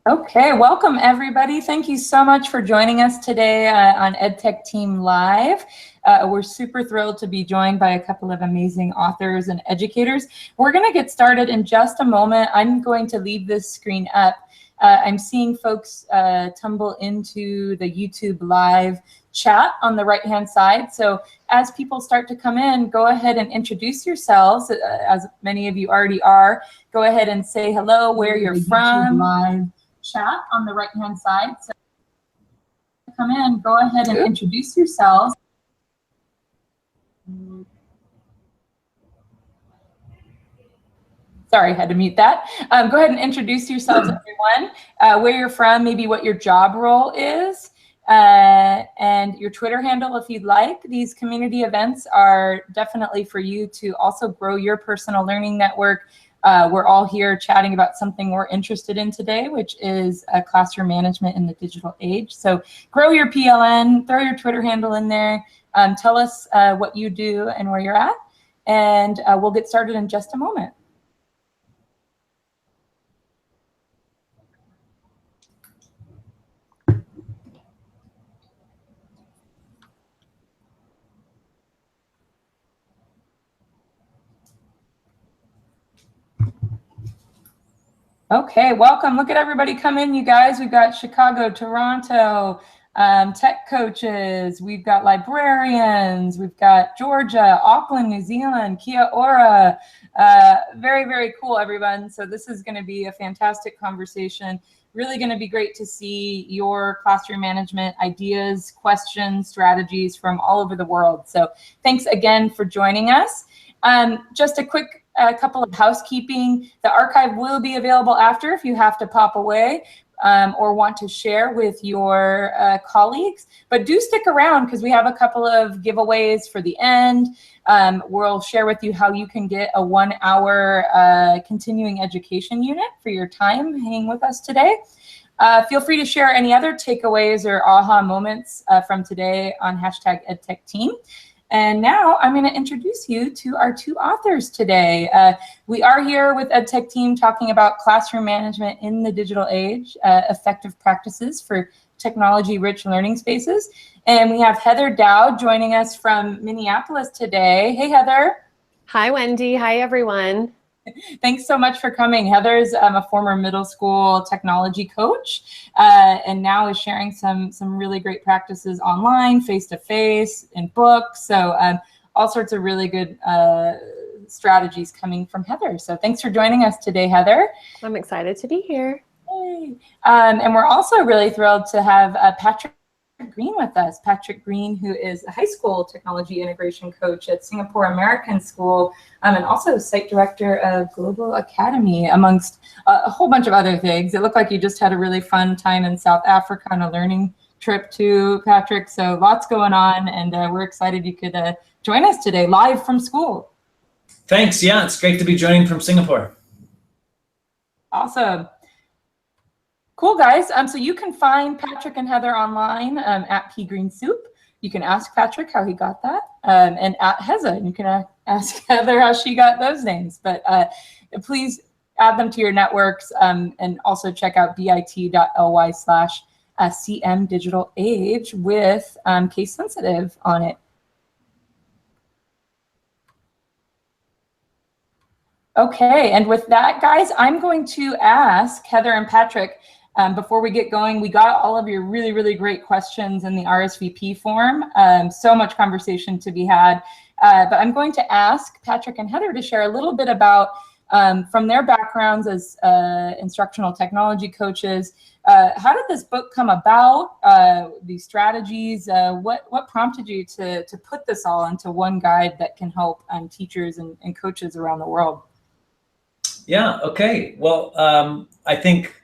Okay, welcome everybody. Thank you so much for joining us today on EdTechTeam Live. We're super thrilled to be joined by a couple of amazing authors and educators. We're going to get started in just a moment. I'm going to leave this screen up. I'm seeing folks tumble into the YouTube Live chat on the right-hand side. So as people start to come in, go ahead and introduce yourselves, as many of you already are. Go ahead and say hello, where you're from. Live chat on the right-hand side. So come in, go ahead and introduce yourselves. Sorry, had to mute that. Go ahead and introduce yourselves, everyone, where you're from, maybe what your job role is, and your Twitter handle if you'd like. These community events are definitely for you to also grow your personal learning network. We're all here chatting about something we're interested in today, which is classroom management in the digital age. So grow your PLN, throw your Twitter handle in there, tell us what you do and where you're at, and we'll get started in just a moment. Okay, welcome. Look at everybody come in, you guys. We've got Chicago, Toronto, tech coaches. We've got librarians. We've got Georgia, Auckland, New Zealand, Kia ora. Very, very cool, everyone. So this is going to be a fantastic conversation. Really going to be great to see your classroom management ideas, questions, strategies from all over the world. So thanks again for joining us. Just a quick couple of housekeeping. The archive will be available after if you have to pop away or want to share with your colleagues. But do stick around because we have a couple of giveaways for the end. We'll share with you how you can get a 1-hour continuing education unit for your time hanging with us today. Feel free to share any other takeaways or aha moments from today on #EdTechTeam. And now I'm going to introduce you to our two authors today. We are here with EdTechTeam talking about classroom management in the digital age, effective practices for technology-rich learning spaces. And we have Heather Dowd joining us from Minneapolis today. Hey, Heather. Hi, Wendy. Hi, everyone. Thanks so much for coming. Heather's a former middle school technology coach and now is sharing some really great practices online, face-to-face, in books. So all sorts of really good strategies coming from Heather. So thanks for joining us today, Heather. I'm excited to be here. Yay. And we're also really thrilled to have Patrick Green with us. Patrick Green, who is a high school technology integration coach at Singapore American School and also site director of Global Academy, amongst a whole bunch of other things. It looked like you just had a really fun time in South Africa on a learning trip too, Patrick. So lots going on, and we're excited you could join us today live from school. Thanks. Yeah, it's great to be joining from Singapore. Awesome. Cool, guys. So you can find Patrick and Heather online at pgreensoup. You can ask Patrick how he got that, and at Heza, you can ask Heather how she got those names. But please add them to your networks and also check out bit.ly/CM Digital Age with case sensitive on it. Okay, and with that, guys, I'm going to ask Heather and Patrick, before we get going, we got all of your really, really great questions in the RSVP form. So much conversation to be had. But I'm going to ask Patrick and Heather to share a little bit about, from their backgrounds as instructional technology coaches, how did this book come about, these strategies? What prompted you to put this all into one guide that can help teachers and coaches around the world? Yeah, okay. Well, I think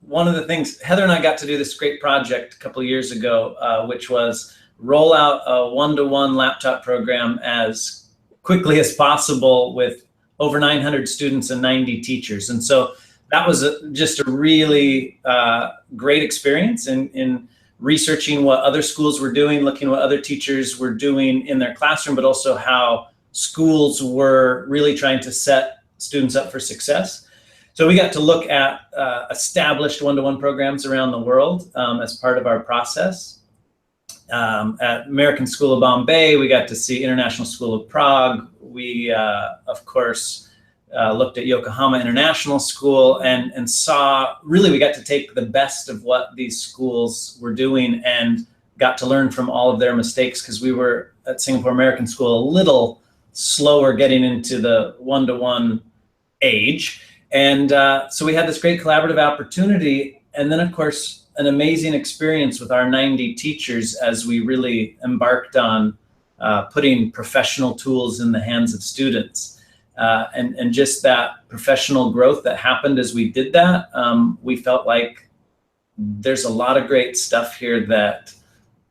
one of the things, Heather and I got to do this great project a couple of years ago, which was roll out a one-to-one laptop program as quickly as possible with over 900 students and 90 teachers. And so that was just a really great experience in researching what other schools were doing, looking at what other teachers were doing in their classroom, but also how schools were really trying to set students up for success. So we got to look at established one-to-one programs around the world as part of our process. At American School of Bombay, we got to see International School of Prague. We, of course, looked at Yokohama International School and saw, really, we got to take the best of what these schools were doing and got to learn from all of their mistakes, because we were at Singapore American School a little slower getting into the one-to-one age. And so we had this great collaborative opportunity. And then, of course, an amazing experience with our 90 teachers as we really embarked on putting professional tools in the hands of students. And just that professional growth that happened as we did that, we felt like there's a lot of great stuff here that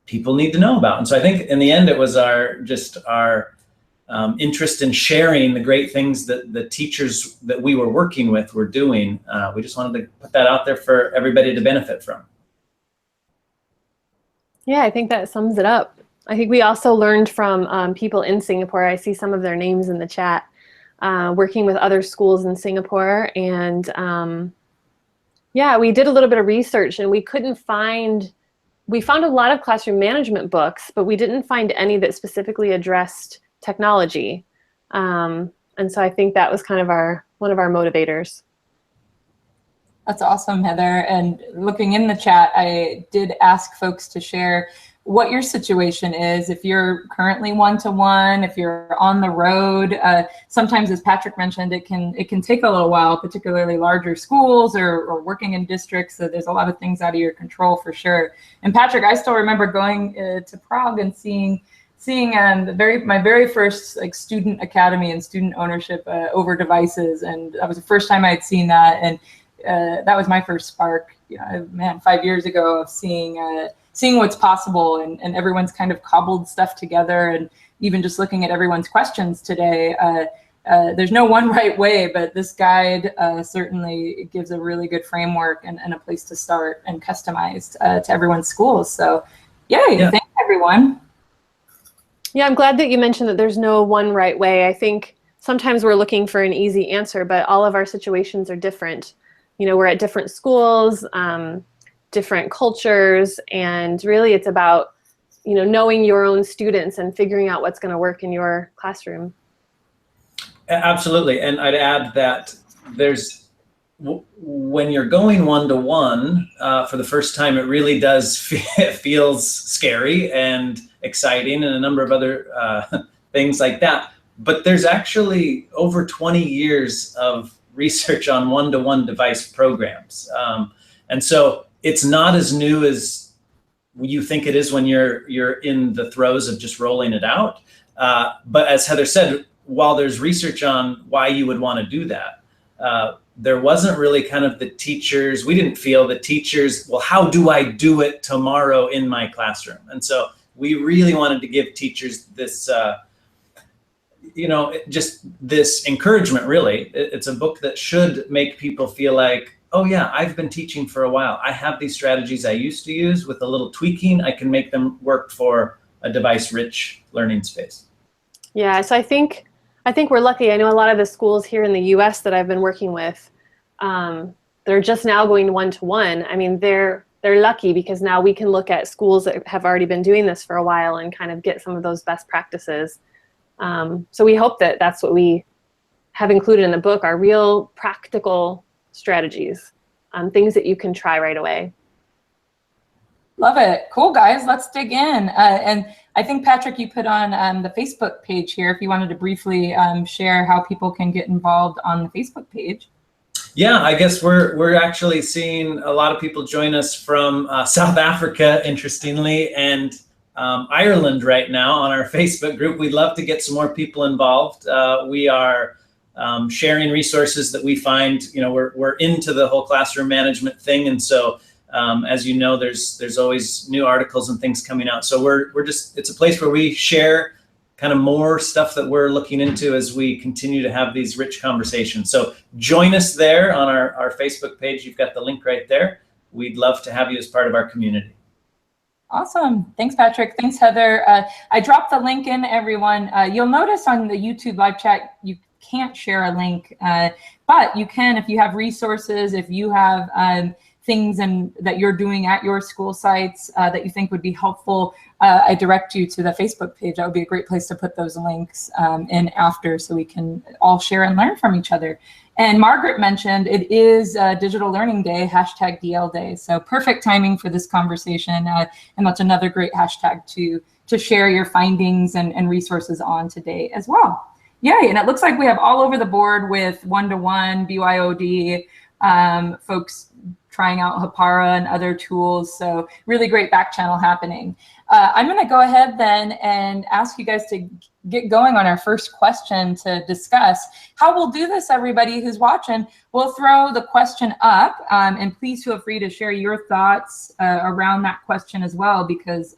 people need to know about. And so I think in the end, it was our interest in sharing the great things that the teachers that we were working with were doing. We just wanted to put that out there for everybody to benefit from. Yeah, I think that sums it up. I think we also learned from people in Singapore. I see some of their names in the chat, working with other schools in Singapore. And yeah, we did a little bit of research, and we found a lot of classroom management books, but we didn't find any that specifically addressed technology. And so I think that was kind of one of our motivators. That's awesome, Heather. And looking in the chat, I did ask folks to share what your situation is. If you're currently one-to-one, if you're on the road, sometimes, as Patrick mentioned, it can take a little while, particularly larger schools or working in districts. So there's a lot of things out of your control for sure. And Patrick, I still remember going to Prague and seeing my very first student academy and student ownership over devices, and that was the first time I had seen that, and that was my first spark, 5 years ago, of seeing what's possible, and everyone's kind of cobbled stuff together, and even just looking at everyone's questions today, there's no one right way, but this guide certainly gives a really good framework and a place to start, and customized to everyone's schools. So yay, yeah. Thanks everyone. Yeah, I'm glad that you mentioned that there's no one right way. I think sometimes we're looking for an easy answer, but all of our situations are different. We're at different schools, different cultures, and really it's about, knowing your own students and figuring out what's going to work in your classroom. Absolutely. And I'd add that when you're going one-to-one for the first time, it really does it feels scary and exciting, and a number of other things like that. But there's actually over 20 years of research on one-to-one device programs. And so it's not as new as you think it is when you're in the throes of just rolling it out. But as Heather said, while there's research on why you would want to do that, there wasn't really kind of the teachers, we didn't feel the teachers, well, how do I do it tomorrow in my classroom? And so we really wanted to give teachers this, just this encouragement, really. It's a book that should make people feel like, oh yeah, I've been teaching for a while. I have these strategies I used to use. With a little tweaking, I can make them work for a device-rich learning space. Yeah, so I think we're lucky. I know a lot of the schools here in the US that I've been working with, they're just now going one-to-one. I mean, they're lucky because now we can look at schools that have already been doing this for a while and kind of get some of those best practices. So we hope that that's what we have included in the book, are real practical strategies, things that you can try right away. Love it. Cool, guys. Let's dig in. And I think, Patrick, you put on the Facebook page here, if you wanted to briefly share how people can get involved on the Facebook page. Yeah, I guess we're actually seeing a lot of people join us from South Africa, interestingly, and Ireland right now on our Facebook group. We'd love to get some more people involved. We are sharing resources that we find, we're into the whole classroom management thing, and so as you know, there's always new articles and things coming out. So it's a place where we share kind of more stuff that we're looking into as we continue to have these rich conversations. So join us there on our Facebook page. You've got the link right there. We'd love to have you as part of our community. Awesome. Thanks, Patrick. Thanks, Heather. I dropped the link in, everyone. You'll notice on the YouTube live chat, can't share a link, but you can if you have resources, if you have things that you're doing at your school sites that you think would be helpful. I direct you to the Facebook page. That would be a great place to put those links in after, so we can all share and learn from each other. And Margaret mentioned it is Digital Learning Day, hashtag DL Day. So perfect timing for this conversation. And that's another great hashtag to share your findings and resources on today as well. Yay, and it looks like we have all over the board with one-to-one, BYOD, folks trying out Hapara and other tools. So really great back channel happening. I'm going to go ahead then and ask you guys to get going on our first question to discuss. How we'll do this, everybody who's watching, we'll throw the question up, and please feel free to share your thoughts around that question as well, because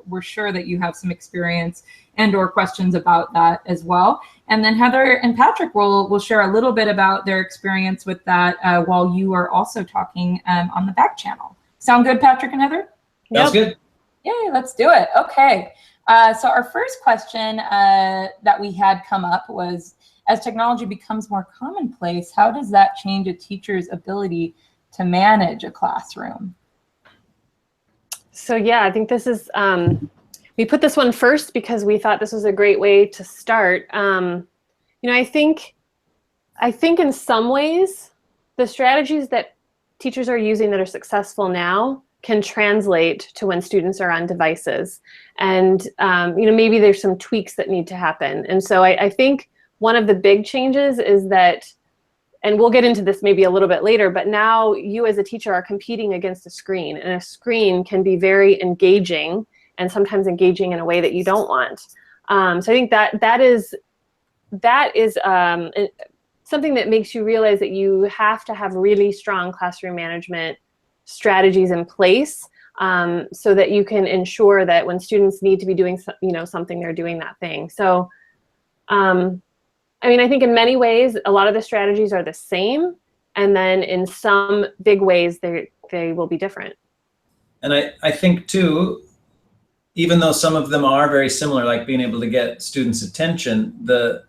we're sure that you have some experience and or questions about that as well. And then Heather and Patrick will share a little bit about their experience with that while you are also talking on the back channel. Sound good, Patrick and Heather? Sounds good. Yay, let's do it. Okay. So our first question that we had come up was, as technology becomes more commonplace, how does that change a teacher's ability to manage a classroom? So yeah, I think this is, we put this one first because we thought this was a great way to start. You know, I think in some ways, the strategies that teachers are using that are successful now can translate to when students are on devices. And, you know, maybe there's some tweaks that need to happen. And so I think one of the big changes is that, and we'll get into this maybe a little bit later, but now you as a teacher are competing against a screen, and a screen can be very engaging and sometimes engaging in a way that you don't want. So I think that is something that makes you realize that you have to have really strong classroom management strategies in place so that you can ensure that when students need to be doing something, they're doing that thing. So I mean, I think in many ways, a lot of the strategies are the same, and then in some big ways, they will be different. And I think too, even though some of them are very similar, like being able to get students' attention, the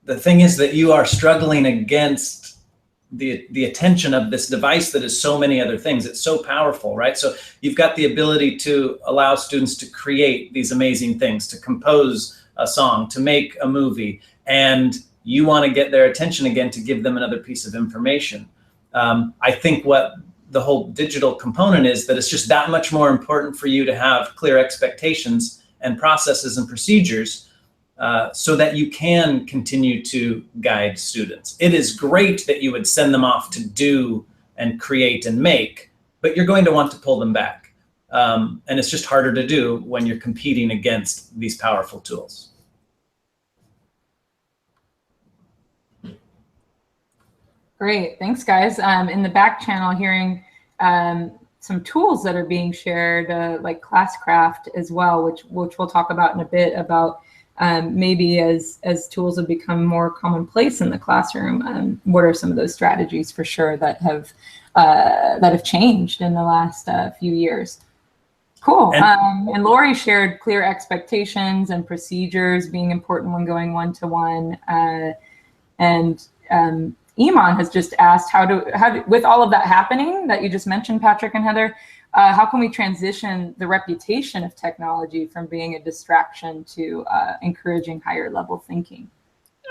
thing is that you are struggling against the attention of this device that is so many other things. It's so powerful, right? So you've got the ability to allow students to create these amazing things, to compose a song, to make a movie, and you want to get their attention again to give them another piece of information. I think what the whole digital component is that it's just that much more important for you to have clear expectations and processes and procedures so that you can continue to guide students. It is great that you would send them off to do and create and make, but you're going to want to pull them back. And it's just harder to do when you're competing against these powerful tools. Great, thanks guys. In the back channel, hearing some tools that are being shared, like Classcraft as well, which we'll talk about in a bit, about maybe as tools have become more commonplace in the classroom, what are some of those strategies for sure that have changed in the last few years? Cool. And Lori shared clear expectations and procedures being important when going one-to-one. And Iman has just asked with all of that happening that you just mentioned, Patrick and Heather, how can we transition the reputation of technology from being a distraction to encouraging higher level thinking?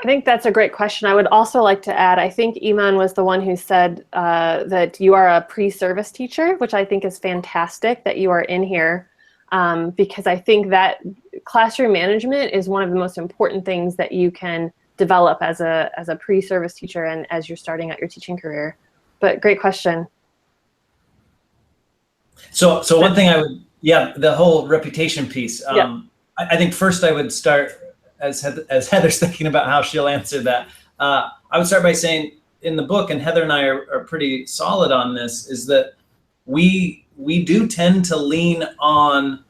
I think that's a great question. I would also like to add, I think Iman was the one who said that you are a pre-service teacher, which I think is fantastic that you are in here, because I think that classroom management is one of the most important things that you can develop as a pre-service teacher and as you're starting out your teaching career. But great question. So one thing the whole reputation piece. I think first I would start, as Heather's thinking about how she'll answer that, I would start by saying in the book, and Heather and I are pretty solid on this, is that we do tend to lean on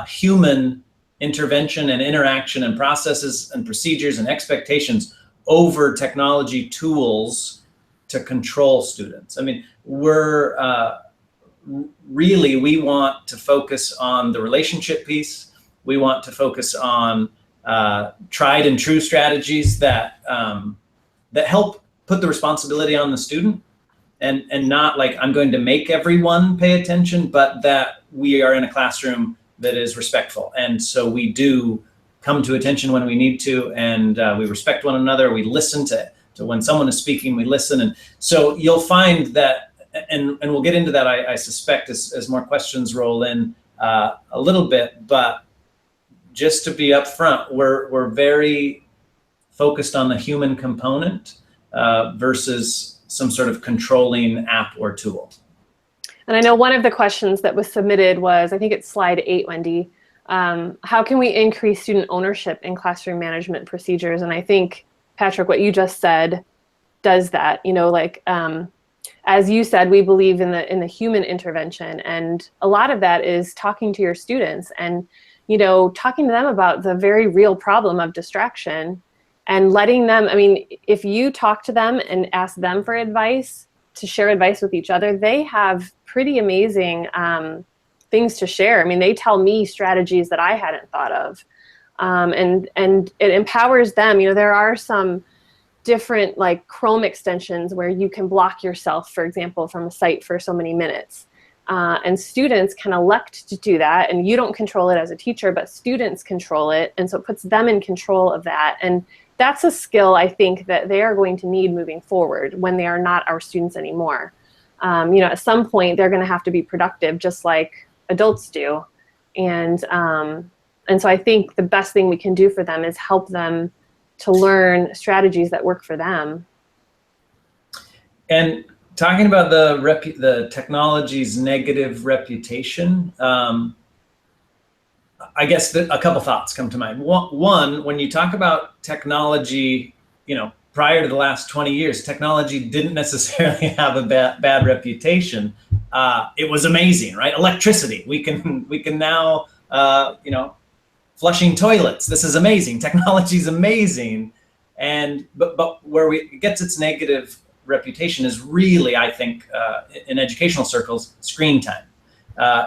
human intervention and interaction and processes and procedures and expectations over technology tools to control students. I mean, we want to focus on the relationship piece. We want to focus on tried and true strategies that that help put the responsibility on the student, and not like I'm going to make everyone pay attention, but that we are in a classroom that is respectful. And so we do come to attention when we need to, and we respect one another. We listen to when someone is speaking, we listen. And so you'll find that, and we'll get into that, I suspect, as more questions roll in a little bit, but just to be upfront, we're very focused on the human component versus some sort of controlling app or tool. And I know one of the questions that was submitted was, I think it's slide 8, Wendy, how can we increase student ownership in classroom management procedures? And I think, Patrick, what you just said does that. You know, like, as you said, we believe in the human intervention, and a lot of that is talking to your students and, you know, talking to them about the very real problem of distraction and letting them, I mean, if you talk to them and ask them for advice, to share advice with each other, they have pretty amazing things to share. I mean, they tell me strategies that I hadn't thought of. And it empowers them. You know, there are some different like Chrome extensions where you can block yourself, for example, from a site for so many minutes. And students can elect to do that, and you don't control it as a teacher, but students control it. And so it puts them in control of that. And that's a skill I think that they are going to need moving forward when they are not our students anymore. You know, at some point they're going to have to be productive just like adults do. And so I think the best thing we can do for them is help them to learn strategies that work for them. And talking about the technology's negative reputation, I guess a couple thoughts come to mind. One, when you talk about technology, you know, prior to the last 20 years, technology didn't necessarily have a bad reputation. It was amazing, right? Electricity. We can now, you know, flushing toilets. This is amazing. Technology is amazing, but where it gets its negative reputation is really, I think, in educational circles, screen time.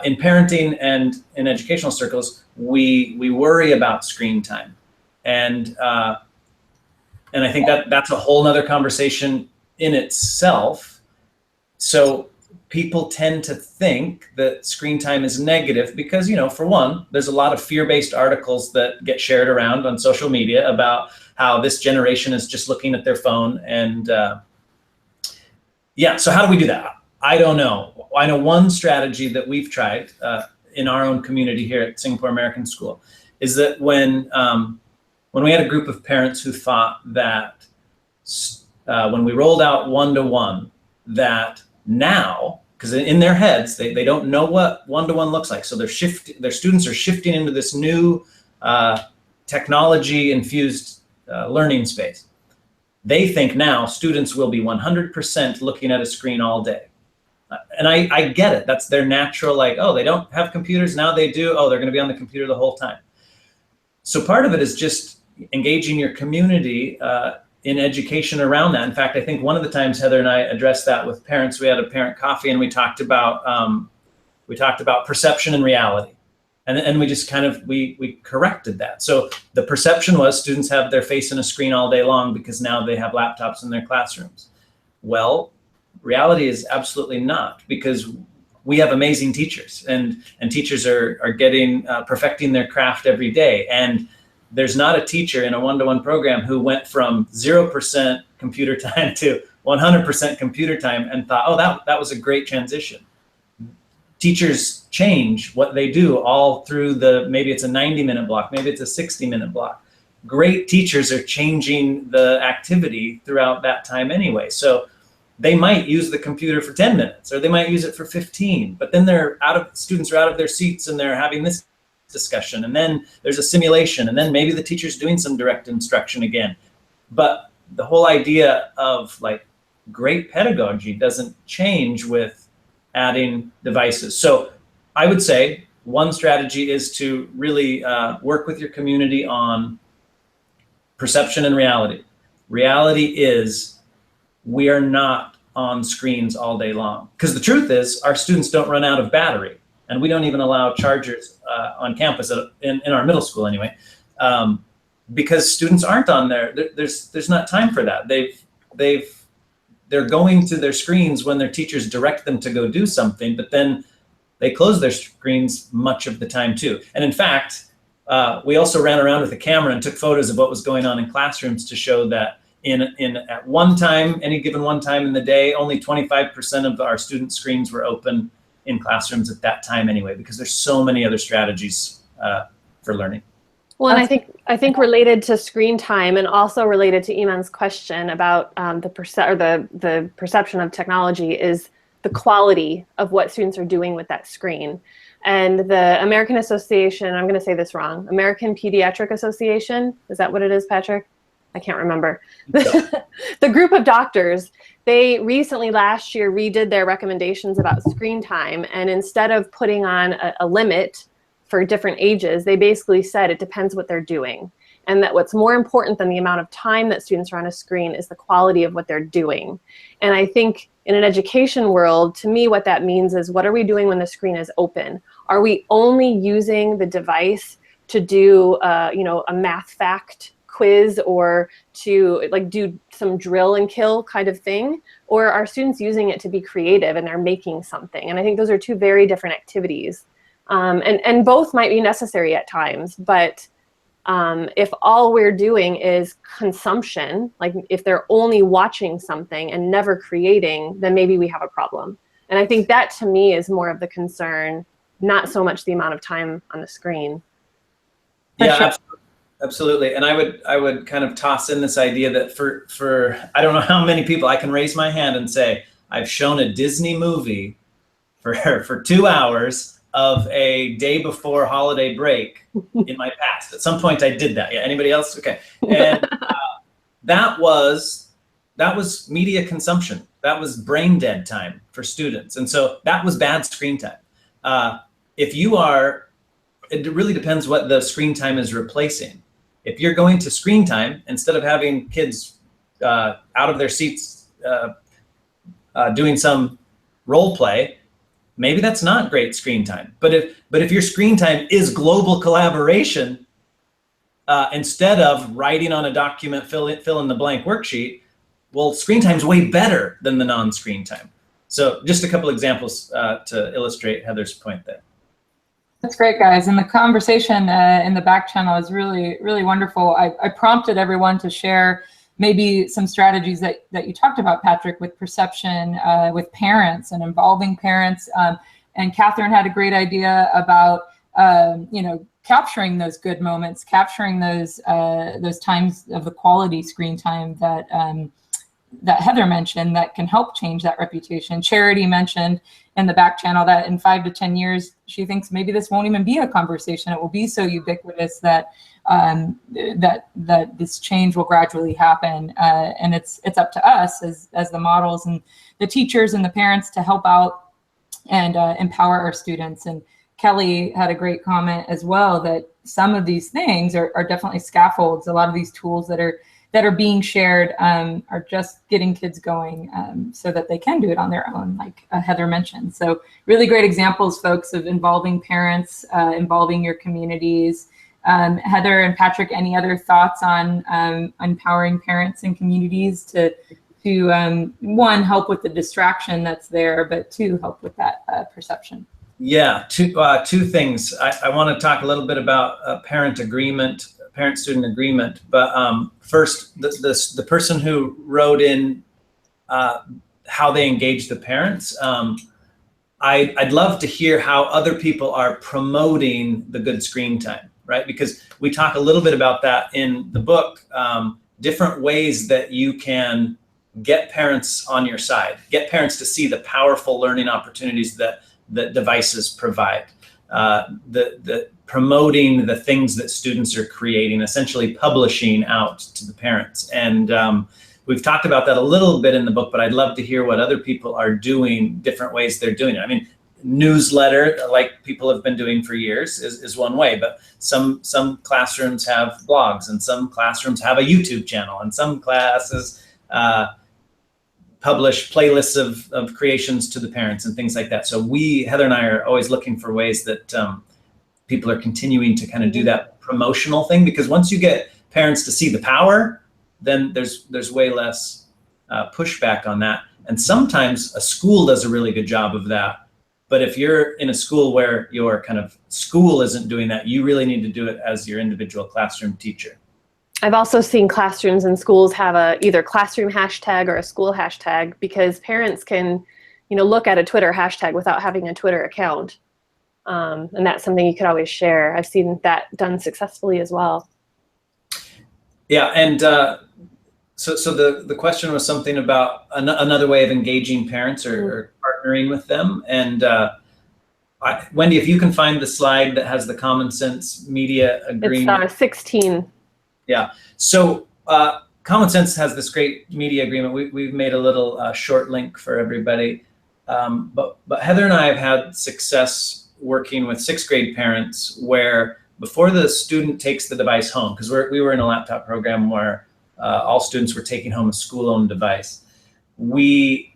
In parenting and in educational circles, we worry about screen time, and I think that's a whole nother conversation in itself. So people tend to think that screen time is negative because, you know, for one, there's a lot of fear-based articles that get shared around on social media about how this generation is just looking at their phone. And yeah, so how do we do that? I don't know. I know one strategy that we've tried in our own community here at Singapore American School is that when we had a group of parents who thought that when we rolled out one-to-one, that now, because in their heads, they don't know what one-to-one looks like. So their students are shifting into this new technology-infused learning space. They think now students will be 100% looking at a screen all day. And I get it. That's their natural, like, oh, they don't have computers, now they do. Oh, they're going to be on the computer the whole time. So part of it is just engaging your community in education around that. In fact, I think one of the times Heather and I addressed that with parents, we had a parent coffee and we talked about perception and reality. And we just kind of, we corrected that. So the perception was students have their face in a screen all day long because now they have laptops in their classrooms. Well, reality is absolutely not, because we have amazing teachers, and teachers are getting perfecting their craft every day. And there's not a teacher in a one-to-one program who went from 0% computer time to 100% computer time and thought, oh, that was a great transition. Teachers change what they do all through maybe it's a 90-minute block, maybe it's a 60-minute block. Great teachers are changing the activity throughout that time anyway. So they might use the computer for 10 minutes, or they might use it for 15, but then students are out of their seats and they're having this discussion, and then there's a simulation, and then maybe the teacher's doing some direct instruction again. But the whole idea of like great pedagogy doesn't change with adding devices. So I would say one strategy is to really work with your community on perception and reality. Reality is we are not on screens all day long, because the truth is our students don't run out of battery, and we don't even allow chargers on campus in our middle school anyway. because students aren't on there. There's not time for that. They're going to their screens when their teachers direct them to go do something, but then they close their screens much of the time too. And in fact, we also ran around with a camera and took photos of what was going on in classrooms to show that at one time, any given one time in the day, only 25% of our student screens were open in classrooms at that time anyway, because there's so many other strategies for learning. Well, and I think related to screen time and also related to Iman's question about the perception of technology is the quality of what students are doing with that screen. And the American Association, I'm going to say this wrong, American Pediatric Association, is that what it is, Patrick? I can't remember. The group of doctors, they recently last year redid their recommendations about screen time, and instead of putting on a limit for different ages, they basically said it depends what they're doing, and that what's more important than the amount of time that students are on a screen is the quality of what they're doing. And I think in an education world, to me, what that means is, what are we doing when the screen is open? Are we only using the device to do a math fact quiz or to like do some drill and kill kind of thing? Or are students using it to be creative and they're making something? And I think those are two very different activities. And both might be necessary at times, but if all we're doing is consumption, like if they're only watching something and never creating, then maybe we have a problem. And I think that to me is more of the concern, not so much the amount of time on the screen. Yeah, sure. Absolutely. And I would kind of toss in this idea that for I don't know how many people, I can raise my hand and say, I've shown a Disney movie for 2 hours of a day before holiday break in my past. At some point I did that. Yeah, anybody else? Okay. And that was media consumption. That was brain dead time for students. And so that was bad screen time. It really depends what the screen time is replacing. If you're going to screen time, instead of having kids out of their seats doing some role play, maybe that's not great screen time. But if your screen time is global collaboration, instead of writing on a document, fill in the blank worksheet, well, screen time is way better than the non-screen time. So just a couple examples to illustrate Heather's point there. That's great, guys. And the conversation in the back channel is really, really wonderful. I prompted everyone to share maybe some strategies that you talked about, Patrick, with perception, with parents and involving parents. And Catherine had a great idea about, capturing those good moments, capturing those times of the quality screen time that Heather mentioned that can help change that reputation. Charity mentioned in the back channel that in 5 to 10 years, she thinks maybe this won't even be a conversation. It will be so ubiquitous that that this change will gradually happen. And it's up to us as the models and the teachers and the parents to help out and empower our students. And Kelly had a great comment as well that some of these things are definitely scaffolds. A lot of these tools that are being shared are just getting kids going so that they can do it on their own, like Heather mentioned. So really great examples, folks, of involving parents, involving your communities. Heather and Patrick, any other thoughts on empowering parents and communities to one, help with the distraction that's there, but two, help with that perception? Yeah, two things. I want to talk a little bit about parent-student agreement, but first, the person who wrote in how they engage the parents, I'd love to hear how other people are promoting the good screen time, right? Because we talk a little bit about that in the book, different ways that you can get parents on your side, get parents to see the powerful learning opportunities that devices provide, the promoting the things that students are creating, essentially publishing out to the parents. And we've talked about that a little bit in the book, but I'd love to hear what other people are doing, different ways they're doing it. I mean, newsletter, like people have been doing for years, is one way, but some classrooms have blogs, and some classrooms have a YouTube channel, and some classes publish playlists of creations to the parents and things like that. So Heather and I are always looking for ways that people are continuing to kind of do that promotional thing, because once you get parents to see the power, then there's way less pushback on that. And sometimes a school does a really good job of that. But if you're in a school where your kind of school isn't doing that, you really need to do it as your individual classroom teacher. I've also seen classrooms and schools have a either classroom hashtag or a school hashtag, because parents can, look at a Twitter hashtag without having a Twitter account. And that's something you could always share. I've seen that done successfully as well. Yeah, and so the question was something about another way of engaging parents or partnering with them. And Wendy, if you can find the slide that has the Common Sense Media Agreement. It's 16. Yeah. So Common Sense has this great media agreement. We've made a little short link for everybody. But Heather and I have had success working with 6th grade parents where before the student takes the device home, because we were in a laptop program where all students were taking home a school-owned device. The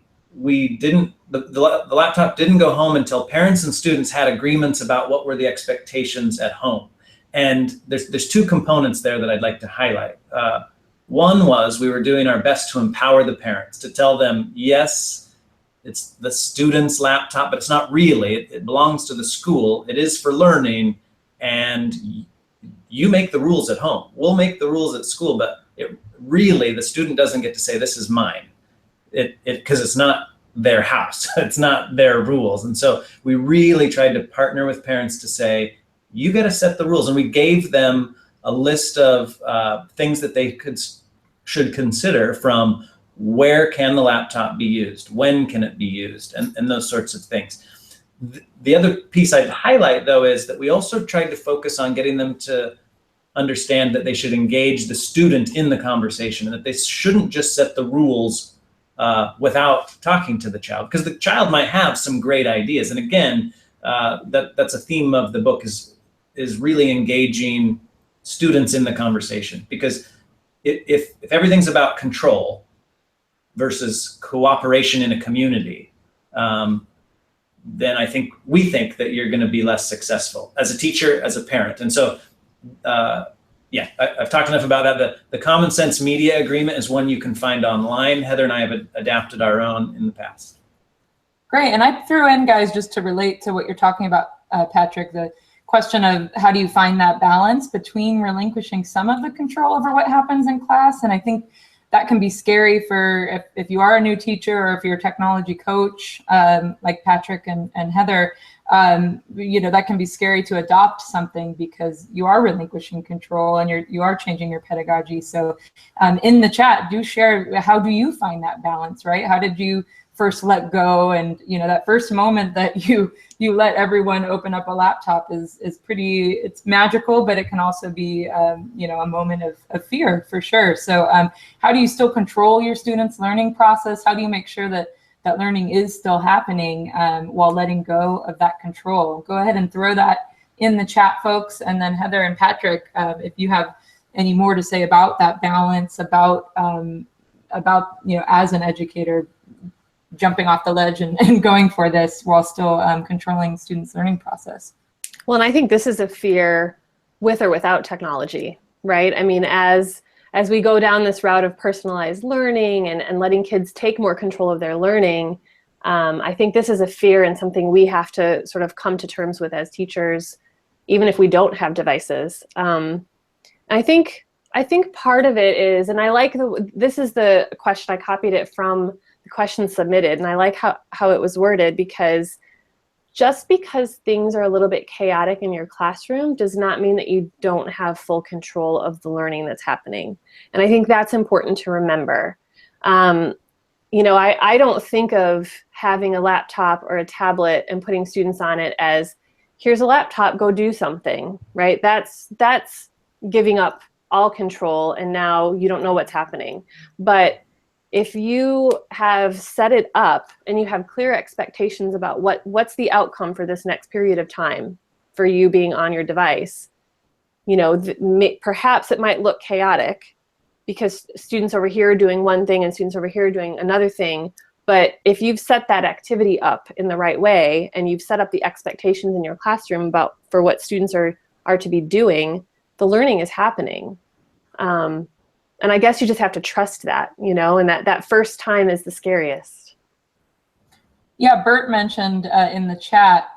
laptop didn't go home until parents and students had agreements about what were the expectations at home. And there's 2 components there that I'd like to highlight. One was we were doing our best to empower the parents, to tell them, yes, it's the student's laptop, but it's not really. It belongs to the school. It is for learning, and you make the rules at home. We'll make the rules at school, but really the student doesn't get to say, this is mine. Because it's not their house. It's not their rules. And so we really tried to partner with parents to say, you got to set the rules. And we gave them a list of things that they should consider, from where can the laptop be used, when can it be used, and those sorts of things. The other piece I'd highlight, though, is that we also tried to focus on getting them to understand that they should engage the student in the conversation, and that they shouldn't just set the rules without talking to the child, because the child might have some great ideas. And again, that's a theme of the book, is really engaging students in the conversation. Because if everything's about control versus cooperation in a community, then we think that you're going to be less successful as a teacher, as a parent. And so, yeah, I've talked enough about that. The Common Sense Media Agreement is one you can find online. Heather and I have adapted our own in the past. Great. And I threw in, guys, just to relate to what you're talking about, Patrick, the question of how do you find that balance between relinquishing some of the control over what happens in class. And I think that can be scary for if you are a new teacher, or if you're a technology coach, like Patrick and Heather. That can be scary to adopt something, because you are relinquishing control and you are changing your pedagogy. So in the chat, do share, how do you find that balance, right? How did you first let go? And that first moment that you let everyone open up a laptop is it's magical, but it can also be a moment of fear, for sure. So how do you still control your students' learning process? How do you make sure that learning is still happening while letting go of that control? Go ahead and throw that in the chat, folks. And then Heather and Patrick, if you have any more to say about that balance, about as an educator, jumping off the ledge and going for this while still controlling students' learning process. Well, and I think this is a fear with or without technology, right? I mean, as we go down this route of personalized learning and letting kids take more control of their learning, I think this is a fear and something we have to sort of come to terms with as teachers, even if we don't have devices. I think part of it is, and I like this is the question, I copied it from the question submitted, and I like how it was worded, because just because things are a little bit chaotic in your classroom does not mean that you don't have full control of the learning that's happening. And I think that's important to remember. I don't think of having a laptop or a tablet and putting students on it as, here's a laptop, go do something, right? That's giving up all control, and now you don't know what's happening. But if you have set it up and you have clear expectations about what's the outcome for this next period of time for you being on your device, perhaps it might look chaotic because students over here are doing one thing and students over here are doing another thing. But if you've set that activity up in the right way and you've set up the expectations in your classroom for what students are to be doing, the learning is happening. And I guess you just have to trust that, you know, and that first time is the scariest. Yeah, Bert mentioned in the chat,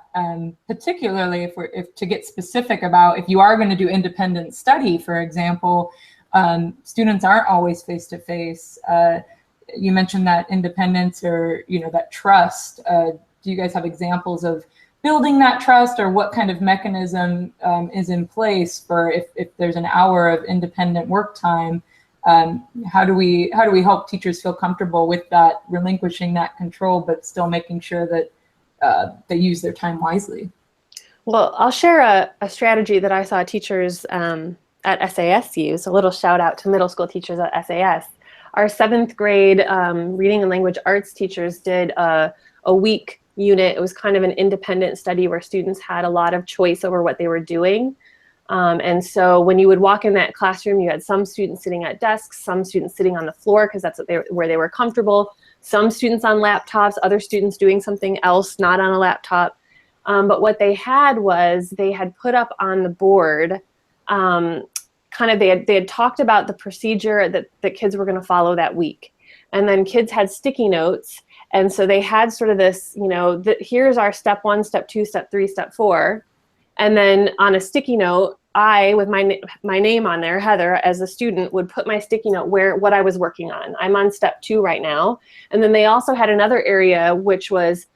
particularly if to get specific about if you are going to do independent study, for example, students aren't always face-to-face. You mentioned that independence or, you know, that trust. Do you guys have examples of building that trust, or what kind of mechanism is in place for if there's an hour of independent work time? How do we help teachers feel comfortable with that, relinquishing that control, but still making sure that they use their time wisely? Well, I'll share a strategy that I saw teachers at SAS use. A little shout out to middle school teachers at SAS. Our 7th grade reading and language arts teachers did a week unit. It was kind of an independent study where students had a lot of choice over what they were doing. And so when you would walk in that classroom, you had some students sitting at desks, some students sitting on the floor because that's where they were comfortable, some students on laptops, other students doing something else, not on a laptop. But what they had was they had put up on the board, they had talked about the procedure that kids were going to follow that week. And then kids had sticky notes. And so they had sort of this, you know, here's our step 1, step 2, step 3, step 4. And then on a sticky note, I, with my name on there, Heather, as a student, would put my sticky note what I was working on. I'm on step 2 right now. And then they also had another area which was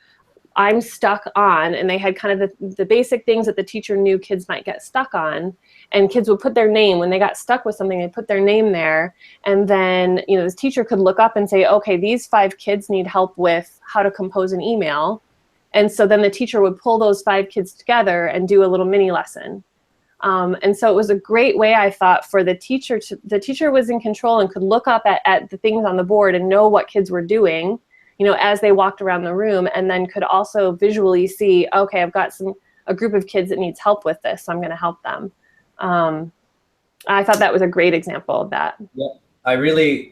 I'm stuck on, and they had kind of the basic things that the teacher knew kids might get stuck on. And kids would put their name, when they got stuck with something, they'd put their name there. And then, you know, the teacher could look up and say, okay, these 5 kids need help with how to compose an email. And so then the teacher would pull those 5 kids together and do a little mini lesson. And so it was a great way, I thought, for the teacher the teacher was in control and could look up at the things on the board and know what kids were doing, you know, as they walked around the room, and then could also visually see, okay, I've got a group of kids that needs help with this, so I'm going to help them. I thought that was a great example of that. Yeah,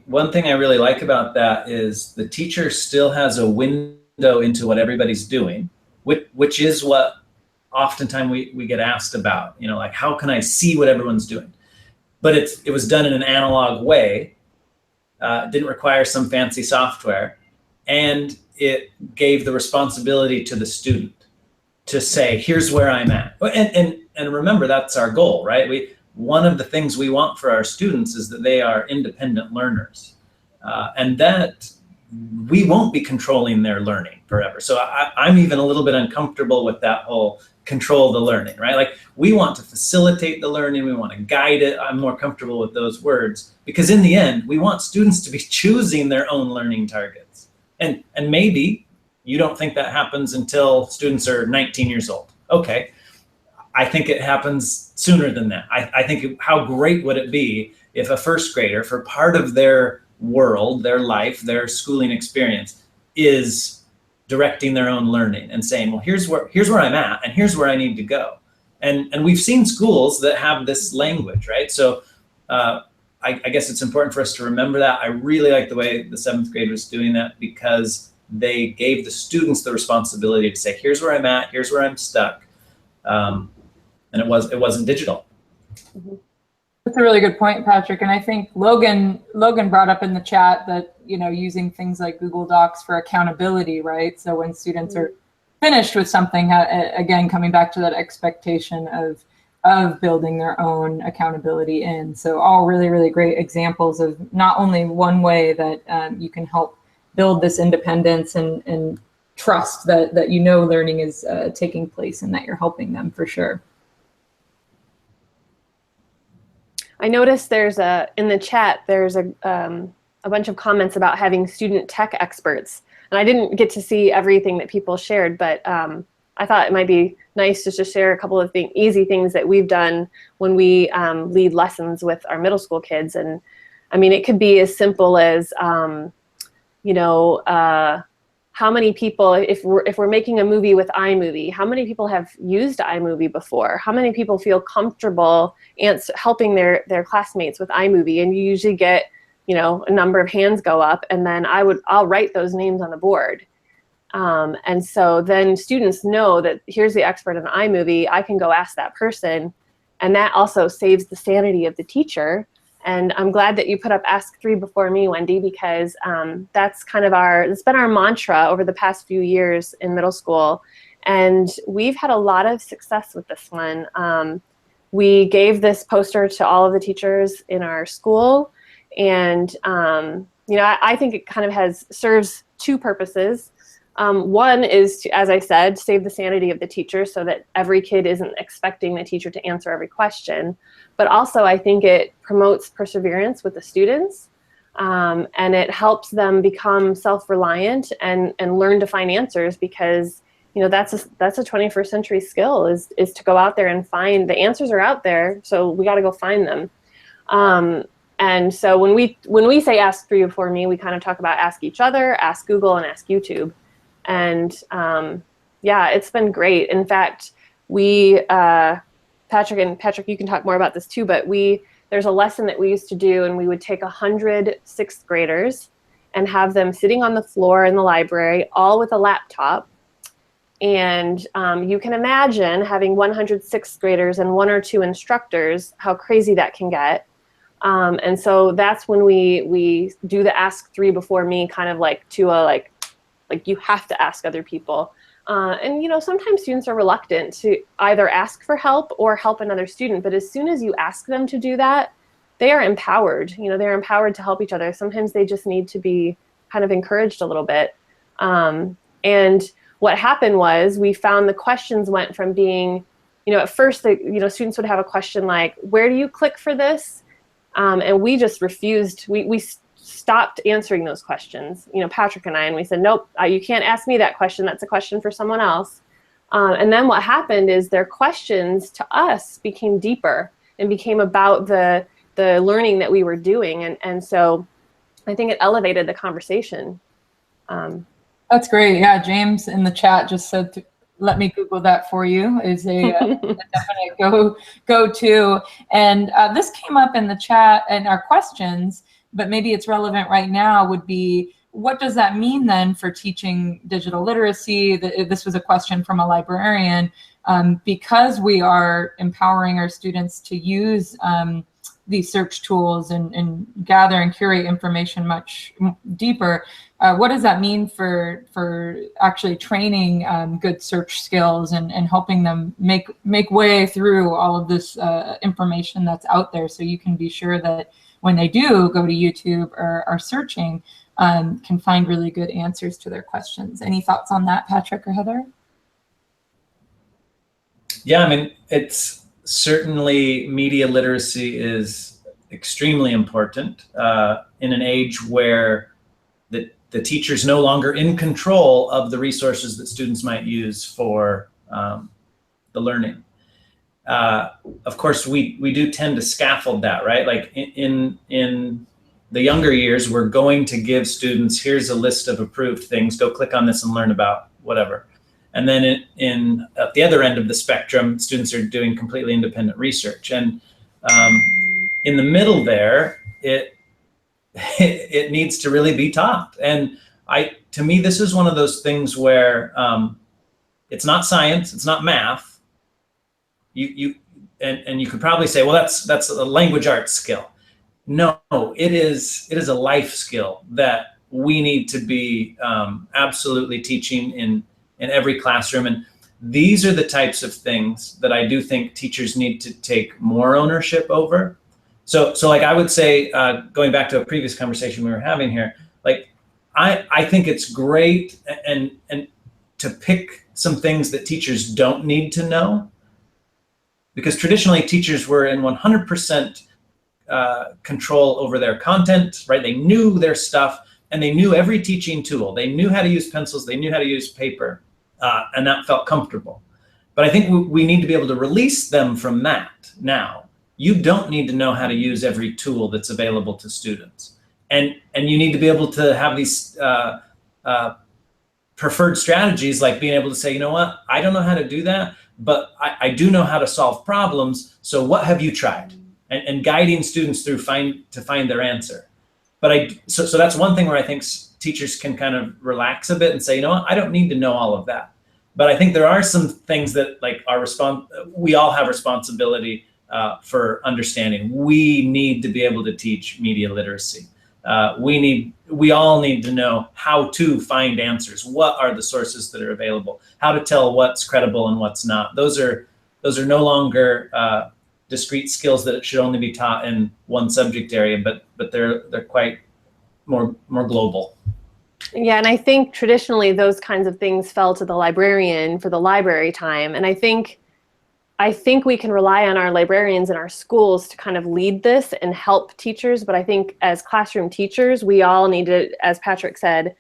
one thing I really like about that is the teacher still has a window into what everybody's doing, which is what oftentimes we get asked about, you know, like, how can I see what everyone's doing? But it was done in an analog way, didn't require some fancy software, and it gave the responsibility to the student to say, here's where I'm at. And remember, that's our goal, right? One of the things we want for our students is that they are independent learners, and that we won't be controlling their learning forever. So I'm even a little bit uncomfortable with that whole control the learning, right? Like, we want to facilitate the learning, we want to guide it. I'm more comfortable with those words, because in the end, we want students to be choosing their own learning targets. And maybe you don't think that happens until students are 19 years old. Okay, I think it happens sooner than that. I think how great would it be if a first grader, for part of their world, their life, their schooling experience, is directing their own learning and saying, well, here's where I'm at, and here's where I need to go. And we've seen schools that have this language, right? So I guess it's important for us to remember that. I really like the way the 7th grade was doing that, because they gave the students the responsibility to say, here's where I'm at, here's where I'm stuck. And it wasn't digital. Mm-hmm. That's a really good point, Patrick. And I think Logan brought up in the chat that, you know, using things like Google Docs for accountability, right? So when students are finished with something, again, coming back to that expectation of building their own accountability in. So all really, really great examples of not only one way that you can help build this independence and trust that you know learning is taking place and that you're helping them for sure. I noticed in the chat, there's a bunch of comments about having student tech experts. And I didn't get to see everything that people shared, but I thought it might be nice just to share a couple of easy things that we've done when we lead lessons with our middle school kids. And I mean, it could be as simple as, you know, how many people, if we're making a movie with iMovie, how many people have used iMovie before? How many people feel comfortable helping their classmates with iMovie? And you usually get, you know, a number of hands go up, and then I'll write those names on the board. And so then students know that here's the expert in iMovie, I can go ask that person. And that also saves the sanity of the teacher, And I'm glad that you put up Ask 3 before me, Wendy, because that's kind of it's been our mantra over the past few years in middle school. And we've had a lot of success with this one. We gave this poster to all of the teachers in our school. And, you know, I think it kind of serves two purposes. One is to, as I said, save the sanity of the teacher so that every kid isn't expecting the teacher to answer every question. But also, I think it promotes perseverance with the students, and it helps them become self-reliant and learn to find answers, because, you know, that's a 21st century skill is to go out there and find the answers are out there. So we got to go find them. And so when we say Ask 3 before me, we kind of talk about ask each other, ask Google, and ask YouTube. And yeah, it's been great. In fact, Patrick, you can talk more about this too, but there's a lesson that we used to do, and we would take 100 sixth graders and have them sitting on the floor in the library, all with a laptop. And you can imagine having 100 sixth graders and 1 or 2 instructors, how crazy that can get. And so that's when we do the Ask 3 before me, kind of like to a like you have to ask other people. And, you know, sometimes students are reluctant to either ask for help or help another student. But as soon as you ask them to do that, they are empowered. You know, they're empowered to help each other. Sometimes they just need to be kind of encouraged a little bit. And what happened was we found the questions went from being, you know, at first, students would have a question like, where do you click for this? And we just refused. We stopped answering those questions, you know, Patrick and I, and we said, nope, you can't ask me that question. That's a question for someone else. And then what happened is their questions to us became deeper and became about the learning that we were doing. And so I think it elevated the conversation. That's great. Yeah, James in the chat just said, let me Google that for you, is a definite go-to. And this came up in the chat and our questions, but maybe it's relevant right now, would be, what does that mean then for teaching digital literacy? This was a question from a librarian. Because we are empowering our students to use these search tools and gather and curate information much deeper, what does that mean for actually training good search skills and helping them make way through all of this information that's out there, so you can be sure that when they do go to YouTube or are searching, can find really good answers to their questions. Any thoughts on that, Patrick or Heather? Yeah, I mean, it's certainly media literacy is extremely important in an age where the teacher's no longer in control of the resources that students might use for the learning. Of course, we do tend to scaffold that, right? Like in the younger years, we're going to give students, here's a list of approved things, go click on this and learn about whatever. And then at the other end of the spectrum, students are doing completely independent research. And in the middle there, it needs to really be taught. And to me, this is one of those things where it's not science, it's not math. And you could probably say, well, that's a language arts skill. No, it is a life skill that we need to be absolutely teaching in every classroom. And these are the types of things that I do think teachers need to take more ownership over. So like I would say, going back to a previous conversation we were having here, like I think it's great and to pick some things that teachers don't need to know, because traditionally teachers were in 100% control over their content, right? They knew their stuff and they knew every teaching tool. They knew how to use pencils, they knew how to use paper, and that felt comfortable. But I think we need to be able to release them from that now. You don't need to know how to use every tool that's available to students. And you need to be able to have these preferred strategies, like being able to say, you know what, I don't know how to do that, but I do know how to solve problems. So what have you tried? And guiding students through to find their answer. But so that's one thing where I think teachers can kind of relax a bit and say, you know what, I don't need to know all of that. But I think there are some things that like we all have responsibility for understanding. We need to be able to teach media literacy. We all need to know how to find answers. What are the sources that are available? How to tell what's credible and what's not. Those are no longer discrete skills that it should only be taught in one subject area, but they're quite more global. Yeah, and I think traditionally those kinds of things fell to the librarian for the library time, and I think we can rely on our librarians in our schools to kind of lead this and help teachers, but I think as classroom teachers, we all need to, as Patrick said,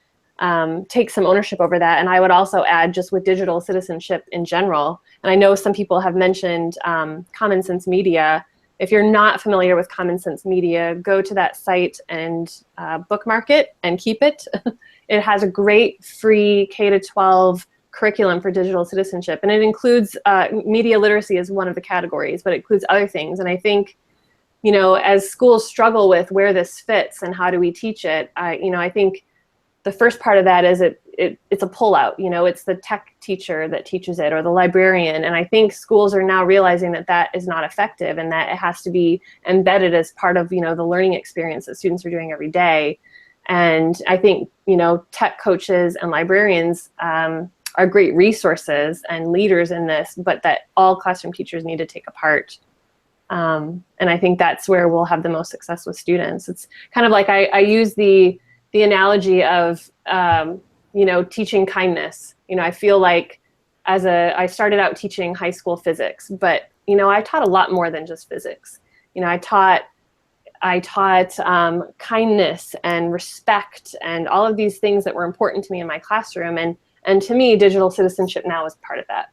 take some ownership over that. And I would also add, just with digital citizenship in general, and I know some people have mentioned Common Sense Media. If you're not familiar with Common Sense Media, go to that site and bookmark it and keep it. It has a great free K-12 curriculum for digital citizenship, and it includes media literacy as one of the categories, but it includes other things. And I think, you know, as schools struggle with where this fits and how do we teach it, I think the first part of that is it's a pullout. You know, it's the tech teacher that teaches it, or the librarian. And I think schools are now realizing that that is not effective, and that it has to be embedded as part of, you know, the learning experience that students are doing every day. And I think, you know, tech coaches and librarians are great resources and leaders in this, but that all classroom teachers need to take a part. And I think that's where we'll have the most success with students. It's kind of like I use the analogy of, you know, teaching kindness. You know, I feel like I started out teaching high school physics, but, you know, I taught a lot more than just physics. You know, I taught kindness and respect and all of these things that were important to me in my classroom. And to me, digital citizenship now is part of that.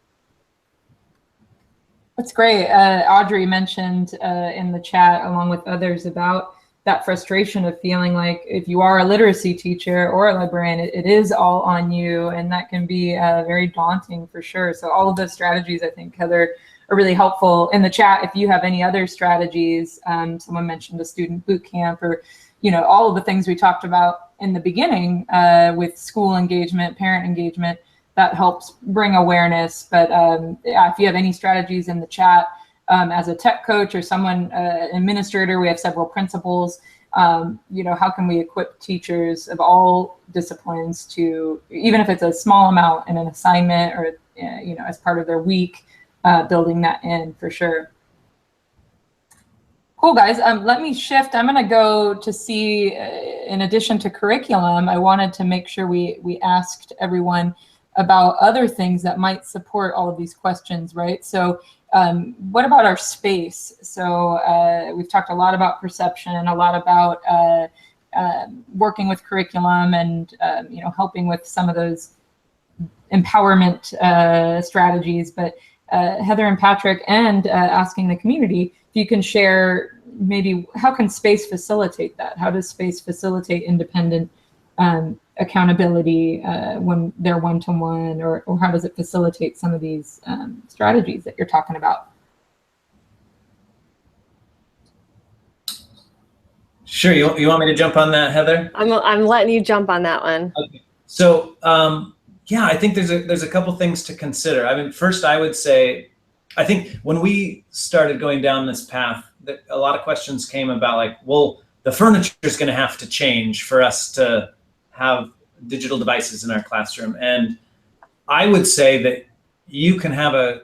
That's great. Audrey mentioned in the chat, along with others, about that frustration of feeling like if you are a literacy teacher or a librarian, it is all on you, and that can be very daunting for sure. So all of those strategies, I think, Heather, are really helpful. In the chat, if you have any other strategies, someone mentioned a student boot camp, or, you know, all of the things we talked about in the beginning with school engagement, parent engagement, that helps bring awareness. But yeah, if you have any strategies in the chat, as a tech coach or someone, administrator, we have several principals, you know, how can we equip teachers of all disciplines to, even if it's a small amount in an assignment or, you know, as part of their week, building that in for sure. Cool, guys. Let me shift. I'm going to go to see, in addition to curriculum, I wanted to make sure we asked everyone about other things that might support all of these questions, right? So what about our space? So we've talked a lot about perception, a lot about working with curriculum and, you know, helping with some of those empowerment strategies. But Heather and Patrick, and asking the community, if you can share maybe how can space facilitate that? How does space facilitate independent accountability when they're one-to-one, or how does it facilitate some of these strategies that you're talking about? Sure, you want me to jump on that, Heather? I'm letting you jump on that one. Okay. So yeah, I think there's a couple things to consider. I mean, first, I would say, I think when we started going down this path, that a lot of questions came about, like, well, the furniture is going to have to change for us to have digital devices in our classroom. And I would say that you can have a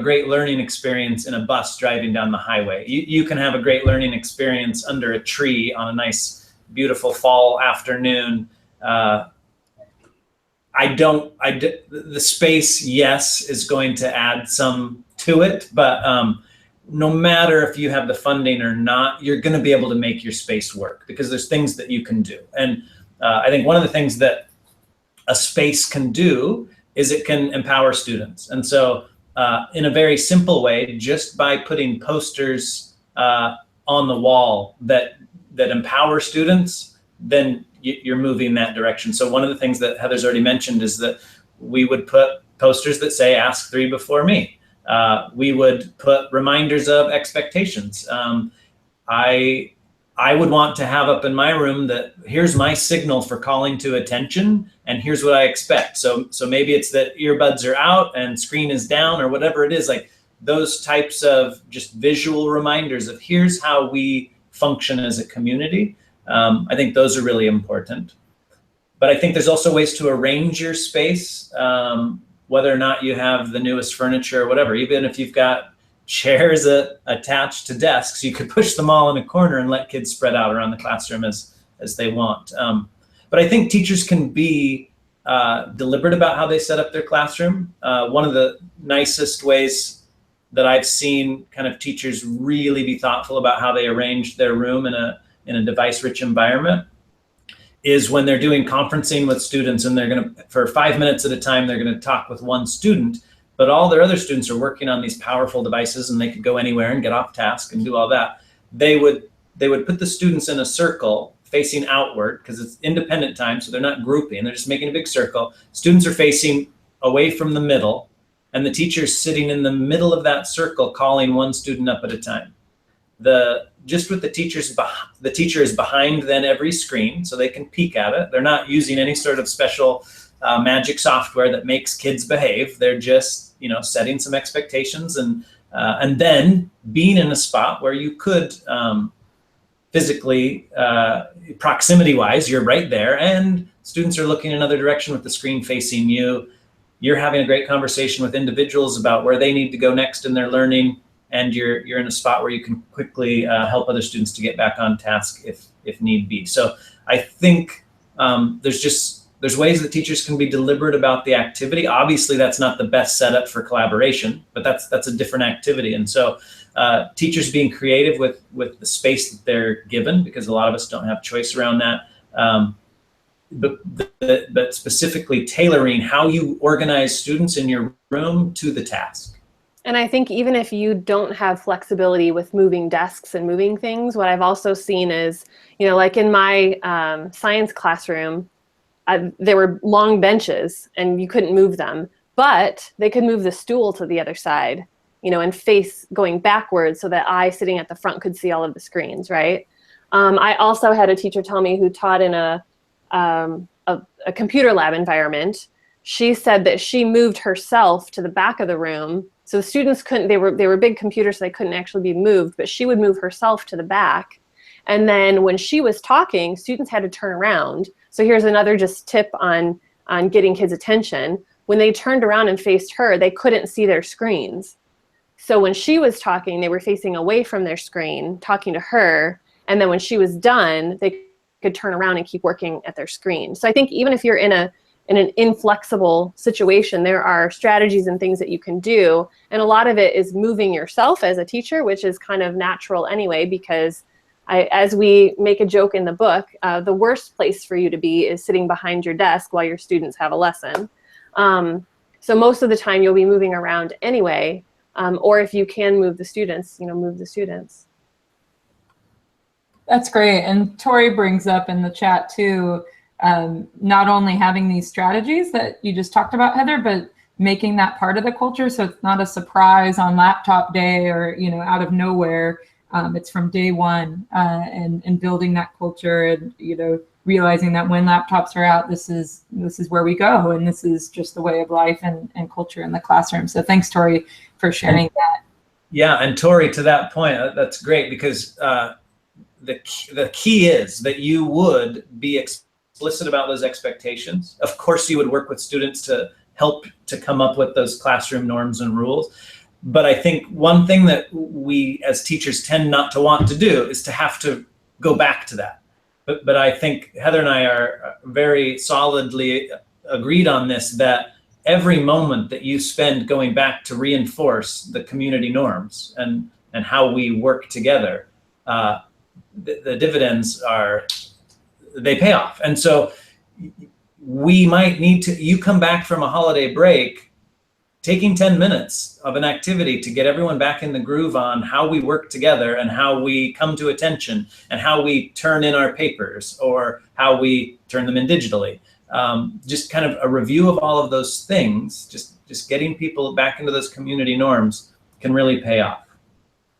great learning experience in a bus driving down the highway. You can have a great learning experience under a tree on a nice, beautiful fall afternoon. The space, yes, is going to add some to it, but no matter if you have the funding or not, you're going to be able to make your space work, because there's things that you can do. And I think one of the things that a space can do is it can empower students. And so in a very simple way, just by putting posters on the wall that empower students, then you're moving in that direction. So one of the things that Heather's already mentioned is that we would put posters that say, ask 3 before me. We would put reminders of expectations. I would want to have up in my room that here's my signal for calling to attention, and here's what I expect. So maybe it's that earbuds are out and screen is down, or whatever it is. Like, those types of just visual reminders of here's how we function as a community, I think those are really important. But I think there's also ways to arrange your space, whether or not you have the newest furniture or whatever. Even if you've got chairs attached to desks, you could push them all in a corner and let kids spread out around the classroom as they want. But I think teachers can be deliberate about how they set up their classroom. One of the nicest ways that I've seen kind of teachers really be thoughtful about how they arrange their room in a device-rich environment is when they're doing conferencing with students, and they're going to, for 5 minutes at a time, they're going to talk with one student, but all their other students are working on these powerful devices and they could go anywhere and get off task and do all that. They would put the students in a circle facing outward, because it's independent time, so they're not grouping, they're just making a big circle. Students are facing away from the middle, and the teacher's sitting in the middle of that circle calling one student up at a time. Just with the teacher is behind then every screen, so they can peek at it. They're not using any sort of special magic software that makes kids behave. They're just, setting some expectations and then being in a spot where you could physically, proximity-wise, you're right there, and students are looking another direction with the screen facing you. You're having a great conversation with individuals about where they need to go next in their learning, and you're in a spot where you can quickly help other students to get back on task if need be. So I think there's ways that teachers can be deliberate about the activity. Obviously, that's not the best setup for collaboration, but that's a different activity. And so teachers being creative with the space that they're given, because a lot of us don't have choice around that, but specifically tailoring how you organize students in your room to the task. And I think even if you don't have flexibility with moving desks and moving things, what I've also seen is, like in my science classroom, there were long benches and you couldn't move them, but they could move the stool to the other side, and face going backwards so that I sitting at the front could see all of the screens, right? I also had a teacher tell me, who taught in a computer lab environment. She said that she moved herself to the back of the room. So the students couldn't, they were big computers, so they couldn't actually be moved, but she would move herself to the back. And then when she was talking, students had to turn around. So here's another just tip on getting kids' attention. When they turned around and faced her, they couldn't see their screens. So when she was talking, they were facing away from their screen, talking to her. And then when she was done, they could turn around and keep working at their screen. So I think even if you're in an inflexible situation, there are strategies and things that you can do. And a lot of it is moving yourself as a teacher, which is kind of natural anyway, because as we make a joke in the book, the worst place for you to be is sitting behind your desk while your students have a lesson. So most of the time you'll be moving around anyway, or if you can move the students, move the students. That's great. And Tori brings up in the chat too, not only having these strategies that you just talked about, Heather, but making that part of the culture, so it's not a surprise on laptop day or out of nowhere. It's from day one, and building that culture, and realizing that when laptops are out, this is where we go, and this is just the way of life and culture in the classroom. So thanks, Tori, for sharing that. Yeah, and Tori, to that point, that's great, because the key is that you would be explicit about those expectations. Of course, you would work with students to help to come up with those classroom norms and rules. But I think one thing that we as teachers tend not to want to do is to have to go back to that. But I think Heather and I are very solidly agreed on this, that every moment that you spend going back to reinforce the community norms and how we work together, the dividends they pay off. And so we might need to, you come back from a holiday break, taking 10 minutes of an activity to get everyone back in the groove on how we work together and how we come to attention and how we turn in our papers or how we turn them in digitally. Just kind of a review of all of those things, just getting people back into those community norms can really pay off.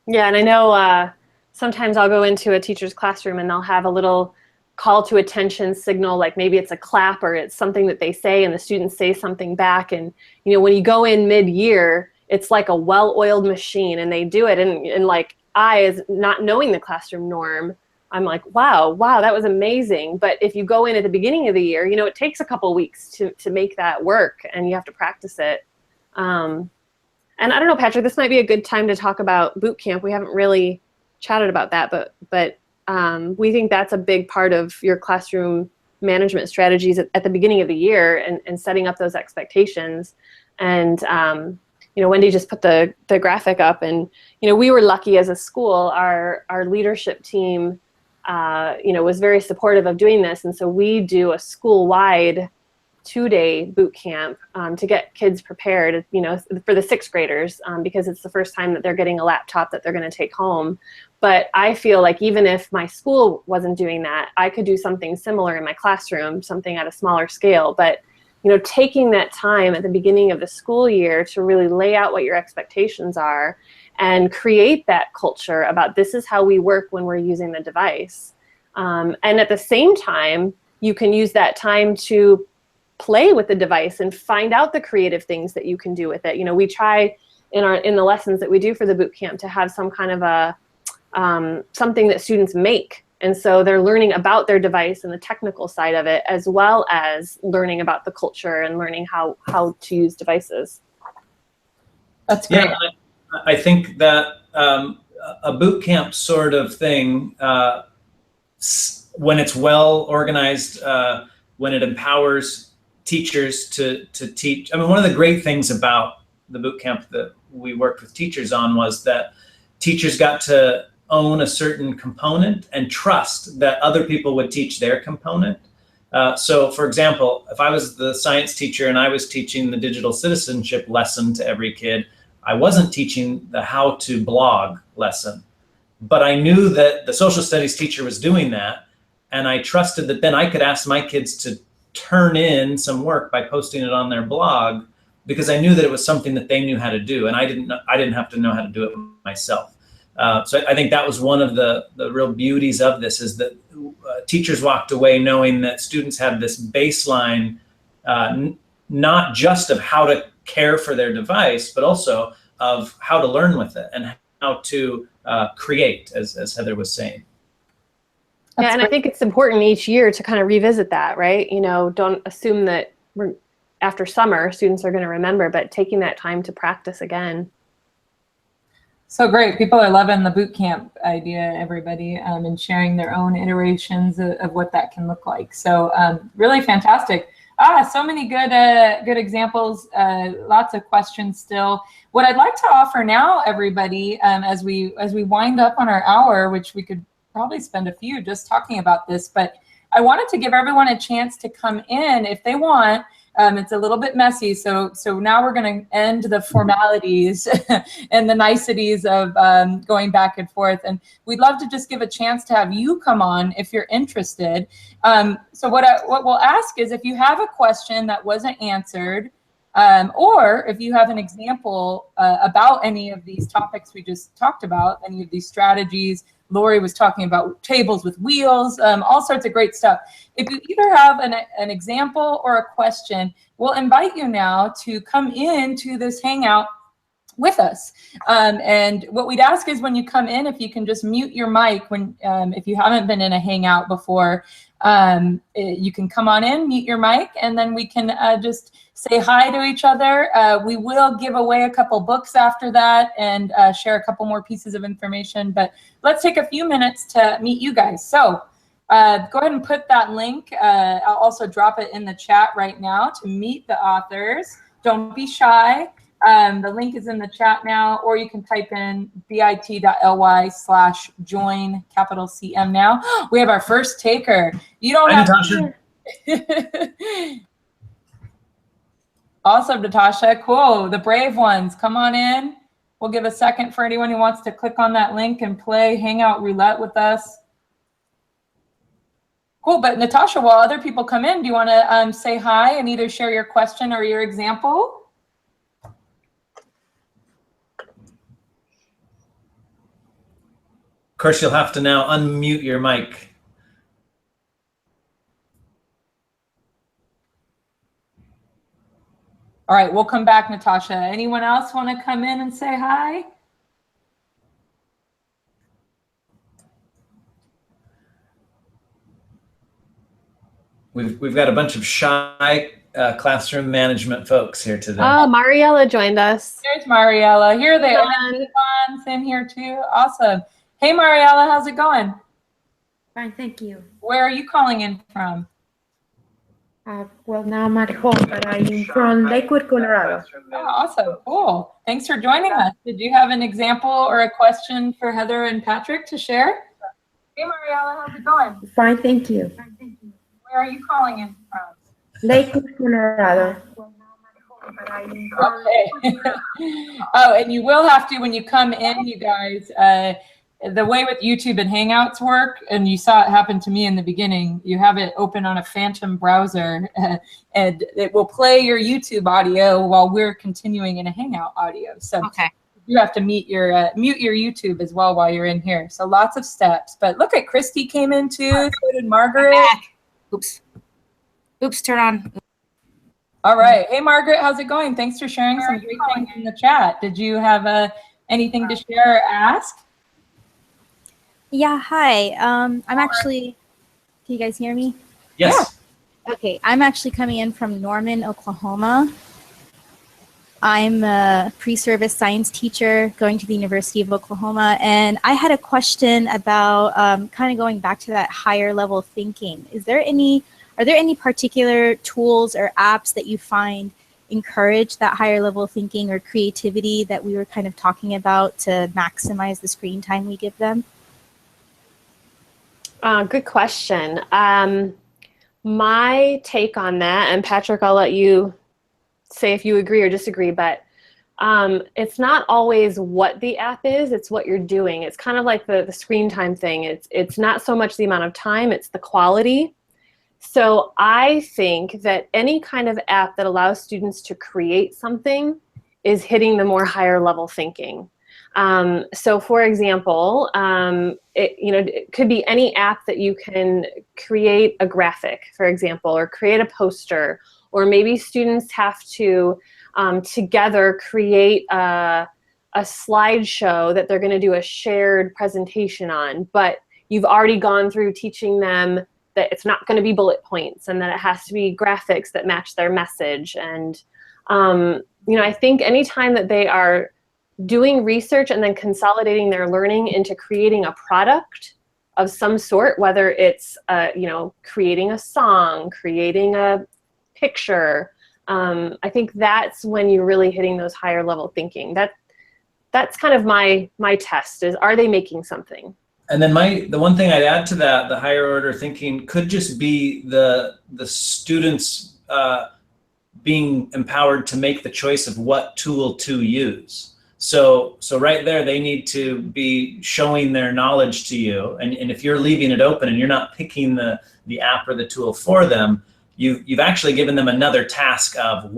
Yeah, and I know sometimes I'll go into a teacher's classroom and they'll have a little call to attention signal, like maybe it's a clap or it's something that they say and the students say something back. And when you go in mid-year, it's like a well-oiled machine, and they do it. And like, I, as not knowing the classroom norm, I'm like, wow, that was amazing. But if you go in at the beginning of the year, you know, it takes a couple weeks to make that work, and you have to practice it. And I don't know, Patrick, this might be a good time to talk about boot camp. We haven't really chatted about that, but we think that's a big part of your classroom management strategies at the beginning of the year, and setting up those expectations. And you know, Wendy just put the graphic up, and you know, we were lucky as a school. Our leadership team, you know, was very supportive of doing this, and so we do a school-wide 2-day boot camp to get kids prepared, you know, for the 6th graders, because it's the first time that they're getting a laptop that they're going to take home. But I feel like even if my school wasn't doing that, I could do something similar in my classroom, something at a smaller scale. But you know, taking that time at the beginning of the school year to really lay out what your expectations are and create that culture about this is how we work when we're using the device. And at the same time, you can use that time to play with the device and find out the creative things that you can do with it. You know, we try in the lessons that we do for the boot camp to have some kind of a something that students make. And so they're learning about their device and the technical side of it, as well as learning about the culture and learning how to use devices. That's great. Yeah, I think that a boot camp sort of thing, when it's well organized, when it empowers teachers to teach. I mean, one of the great things about the boot camp that we worked with teachers on was that teachers got to own a certain component and trust that other people would teach their component. So for example, if I was the science teacher and I was teaching the digital citizenship lesson to every kid, I wasn't teaching the how to blog lesson, but I knew that the social studies teacher was doing that. And I trusted that then I could ask my kids to turn in some work by posting it on their blog, because I knew that it was something that they knew how to do. And I didn't have to know how to do it myself. So I think that was one of the real beauties of this, is that teachers walked away knowing that students have this baseline, not just of how to care for their device, but also of how to learn with it and how to create, as Heather was saying. Yeah, and I think it's important each year to kind of revisit that, right? You know, don't assume that after summer students are going to remember, but taking that time to practice again. So great. People are loving the boot camp idea, everybody, and sharing their own iterations of what that can look like. So really fantastic. So many good examples, lots of questions still. What I'd like to offer now, everybody, as we wind up on our hour, which we could probably spend a few just talking about this, but I wanted to give everyone a chance to come in if they want. It's a little bit messy, so now we're going to end the formalities and the niceties of going back and forth, and we'd love to just give a chance to have you come on if you're interested. So what we'll ask is, if you have a question that wasn't answered, or if you have an example about any of these topics we just talked about, any of these strategies. Lori was talking about tables with wheels, all sorts of great stuff. If you either have an example or a question, we'll invite you now to come into this Hangout with us. And what we'd ask is, when you come in, if you can just mute your mic when if you haven't been in a Hangout before, you can come on in, mute your mic, and then we can just say hi to each other. We will give away a couple books after that and share a couple more pieces of information, but let's take a few minutes to meet you guys. So go ahead and put that link. I'll also drop it in the chat right now to meet the authors. Don't be shy. The link is in the chat now, or you can type in bit.ly/join CM now. We have our first taker. You don't have to. Awesome, Natasha. Cool. The brave ones, come on in. We'll give a second for anyone who wants to click on that link and play Hangout Roulette with us. Cool. But Natasha, while other people come in, do you want to say hi and either share your question or your example? Of course, you'll have to now unmute your mic. All right, we'll come back, Natasha. Anyone else want to come in and say hi? We've got a bunch of shy classroom management folks here today. Oh, Mariella joined us. There's Mariella. Here they are. Yvonne's in here too. Awesome. Hey, Mariella, how's it going? Fine, thank you. Where are you calling in from? Well, now I'm at home, but I'm from Lakewood, Colorado. Oh, awesome. Cool. Thanks for joining us. Did you have an example or a question for Heather and Patrick to share? Hey, Mariella, how's it going? Fine, thank you. Where are you calling in from? Lakewood, Colorado. Okay. Oh, and you will have to, when you come in, you guys, the way with YouTube and Hangouts work, and you saw it happen to me in the beginning, you have it open on a phantom browser and it will play your YouTube audio while we're continuing in a Hangout audio. So okay. You have to mute your YouTube as well while you're in here. So lots of steps. But look at Christy came in too. So did Margaret. Oops, turn on. All right. Hey, Margaret, how's it going? Thanks for sharing some great things in the chat. Did you have anything to share or ask? Yeah, hi. I'm actually, can you guys hear me? Yes. Yeah. Okay, I'm actually coming in from Norman, Oklahoma. I'm a pre-service science teacher going to the University of Oklahoma, and I had a question about kind of going back to that higher level thinking. Are there any particular tools or apps that you find encourage that higher level thinking or creativity that we were kind of talking about to maximize the screen time we give them? Good question. My take on that, and Patrick, I'll let you say if you agree or disagree, but it's not always what the app is, it's what you're doing. It's kind of like the screen time thing. It's not so much the amount of time, it's the quality. So I think that any kind of app that allows students to create something is hitting the more higher level thinking. So for example, it could be any app that you can create a graphic, for example, or create a poster, or maybe students have to together create a slideshow that they're going to do a shared presentation on, but you've already gone through teaching them that it's not going to be bullet points and that it has to be graphics that match their message. And I think anytime that they are doing research and then consolidating their learning into creating a product of some sort, whether it's creating a song, creating a picture, I think that's when you're really hitting those higher level thinking. That's kind of my test is, are they making something? And then the one thing I'd add to that, the higher order thinking could just be the students being empowered to make the choice of what tool to use. So right there, they need to be showing their knowledge to you. And if you're leaving it open and you're not picking the app or the tool for them, you've actually given them another task of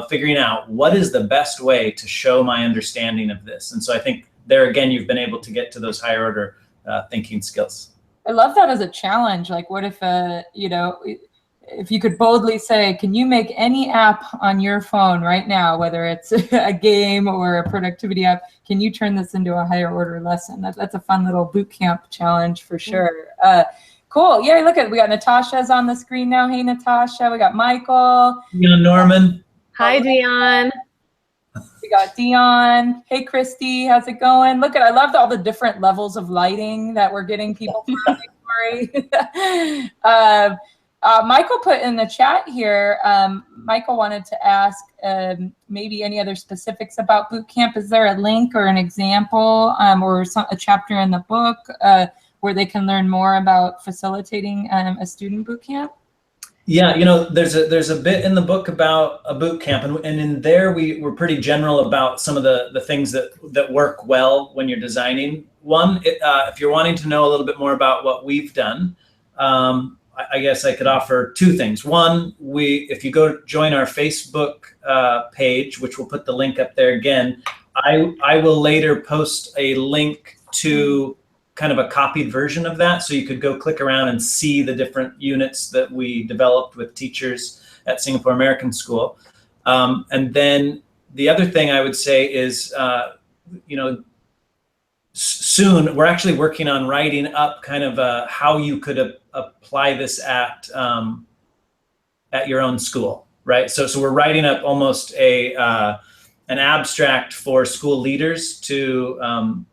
figuring out what is the best way to show my understanding of this. And so I think there again, you've been able to get to those higher order thinking skills. I love that as a challenge. Like, what if if you could boldly say, can you make any app on your phone right now, whether it's a game or a productivity app, can you turn this into a higher order lesson? That's a fun little boot camp challenge for sure. Cool. Yeah, look we got Natasha's on the screen now. Hey, Natasha. We got Michael. Norman. Hi, Dion. We got Dion. Hey, Christy. How's it going? Look I love all the different levels of lighting that we're getting people for. Michael put in the chat here, Michael wanted to ask maybe any other specifics about boot camp. Is there a link or an example or a chapter in the book where they can learn more about facilitating a student boot camp? Yeah, there's a bit in the book about a boot camp, and in there we're pretty general about some of the things that work well when you're designing one. If you're wanting to know a little bit more about what we've done, I guess I could offer two things. One, if you go join our Facebook page, which we'll put the link up there again, I will later post a link to kind of a copied version of that, so you could go click around and see the different units that we developed with teachers at Singapore American School. And then the other thing I would say is, soon we're actually working on writing up kind of how you could apply this at your own school, right? So we're writing up almost an abstract for school leaders to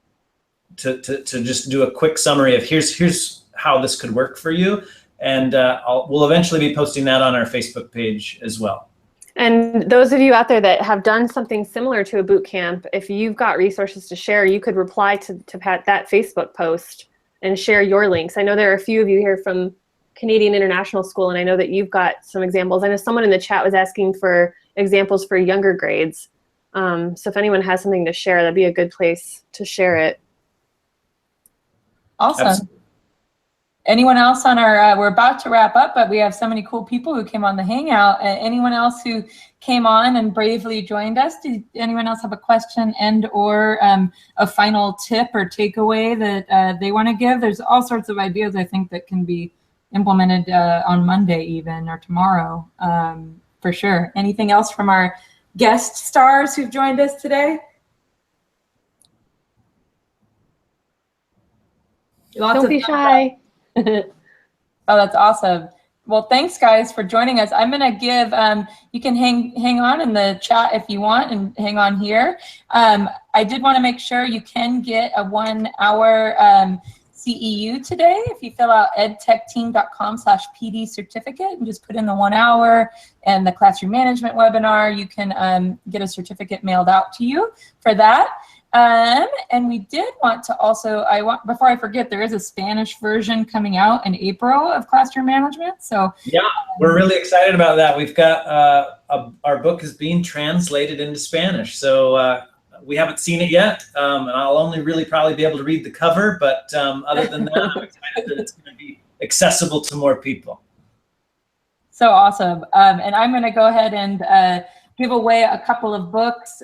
just do a quick summary of here's how this could work for you, and we'll eventually be posting that on our Facebook page as well. And those of you out there that have done something similar to a boot camp, if you've got resources to share, you could reply to Pat that Facebook post and share your links. I know there are a few of you here from Canadian International School, and I know that you've got some examples. I know someone in the chat was asking for examples for younger grades. So if anyone has something to share, that'd be a good place to share it. Awesome. Absolutely. Anyone else on our, we're about to wrap up, but we have so many cool people who came on the Hangout. Anyone else who came on and bravely joined us? Did anyone else have a question and or a final tip or takeaway that they want to give? There's all sorts of ideas, I think, that can be implemented on Monday even, or tomorrow, for sure. Anything else from our guest stars who've joined us today? Don't be shy. Oh, that's awesome. Well, thanks guys for joining us. I'm gonna give, you can hang on in the chat if you want and hang on here. I did wanna make sure you can get a 1 hour CEU today if you fill out edtechteam.com/PD certificate and just put in the 1 hour and the classroom management webinar. You can get a certificate mailed out to you for that. And we did want to also, before I forget, there is a Spanish version coming out in April of classroom management. So yeah, we're really excited about that. We've got our book is being translated into Spanish. So we haven't seen it yet, and I'll only really probably be able to read the cover. But other than that, I'm excited that it's going to be accessible to more people. So awesome. And I'm going to go ahead and give away a couple of books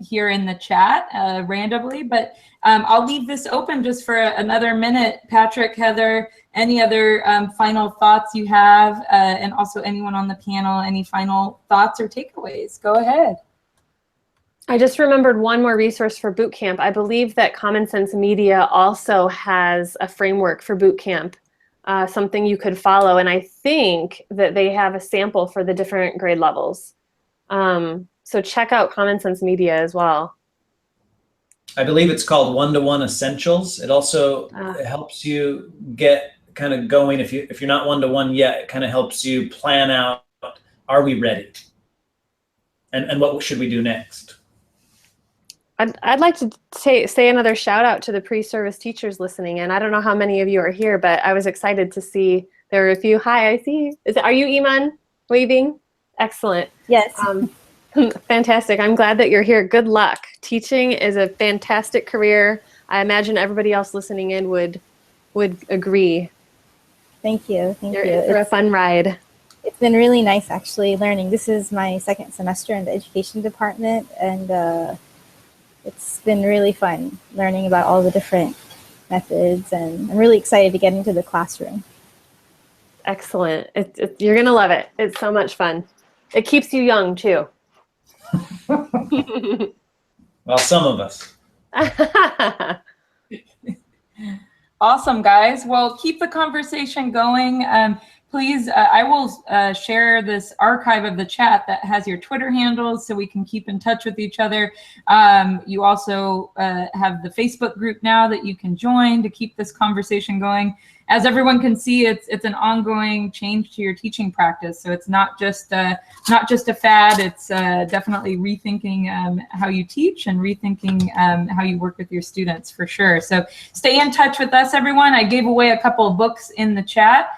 here in the chat randomly, but I'll leave this open just for another minute. Patrick, Heather, any other final thoughts you have, and also anyone on the panel, any final thoughts or takeaways? Go ahead. I just remembered one more resource for boot camp. I believe that Common Sense Media also has a framework for boot camp, something you could follow, and I think that they have a sample for the different grade levels. So check out Common Sense Media as well. I believe it's called One-to-One Essentials. It also helps you get kind of going. If you're not one-to-one yet, it kind of helps you plan out, are we ready? And what should we do next? I'd like to say another shout out to the pre-service teachers listening in. I don't know how many of you are here, but I was excited to see there were a few. Hi, I see. Are you Iman waving? Excellent. Yes. Fantastic. I'm glad that you're here. Good luck. Teaching is a fantastic career. I imagine everybody else listening in would agree. Thank you. Thank you. It's a fun ride. It's been really nice actually learning. This is my second semester in the education department, and it's been really fun learning about all the different methods, and I'm really excited to get into the classroom. Excellent. You're going to love it. It's so much fun. It keeps you young too. Well, some of us. Awesome, guys. Well, keep the conversation going. Please, I will share this archive of the chat that has your Twitter handles so we can keep in touch with each other. You also have the Facebook group now that you can join to keep this conversation going. As everyone can see, it's an ongoing change to your teaching practice. So it's not just a fad. It's definitely rethinking how you teach and rethinking how you work with your students for sure. So stay in touch with us, everyone. I gave away a couple of books in the chat.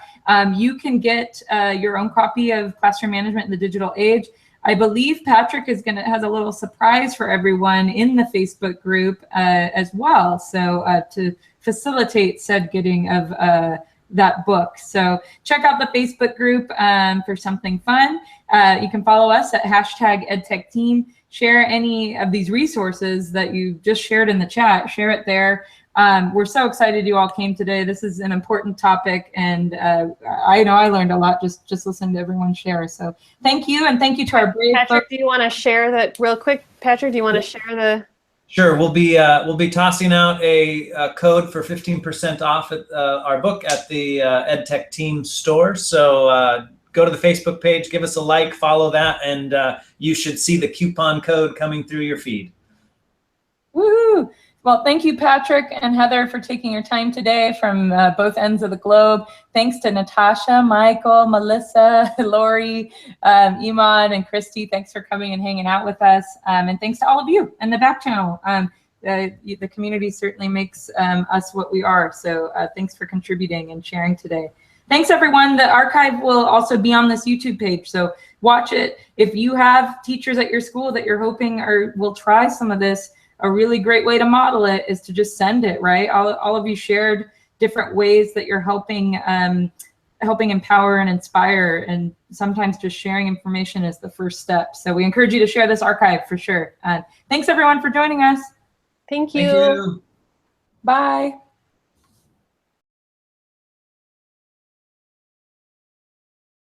You can get your own copy of Classroom Management in the Digital Age. I believe Patrick has a little surprise for everyone in the Facebook group as well. So to facilitate said getting of that book. So check out the Facebook group for something fun. You can follow us at #EdTechTeam. Share any of these resources that you just shared in the chat. Share it there. We're so excited you all came today. This is an important topic, and I know I learned a lot just listening to everyone share. So thank you, and thank you to our brave Patrick, folks. do you want to share that real quick? Patrick, do you want to share the? Sure. We'll be tossing out a code for 15% off at our book at the EdTechTeam store. So go to the Facebook page, give us a like, follow that, and you should see the coupon code coming through your feed. Woohoo! Well, thank you, Patrick and Heather, for taking your time today from both ends of the globe. Thanks to Natasha, Michael, Melissa, Lori, Iman, and Christy. Thanks for coming and hanging out with us. And thanks to all of you in the back channel. The community certainly makes us what we are. So thanks for contributing and sharing today. Thanks, everyone. The archive will also be on this YouTube page, so watch it. If you have teachers at your school that you're hoping will try some of this, a really great way to model it is to just send it, right? All of you shared different ways that you're helping empower and inspire, and sometimes just sharing information is the first step. So we encourage you to share this archive for sure. Thanks, everyone, for joining us. Thank you. Thank you. Bye.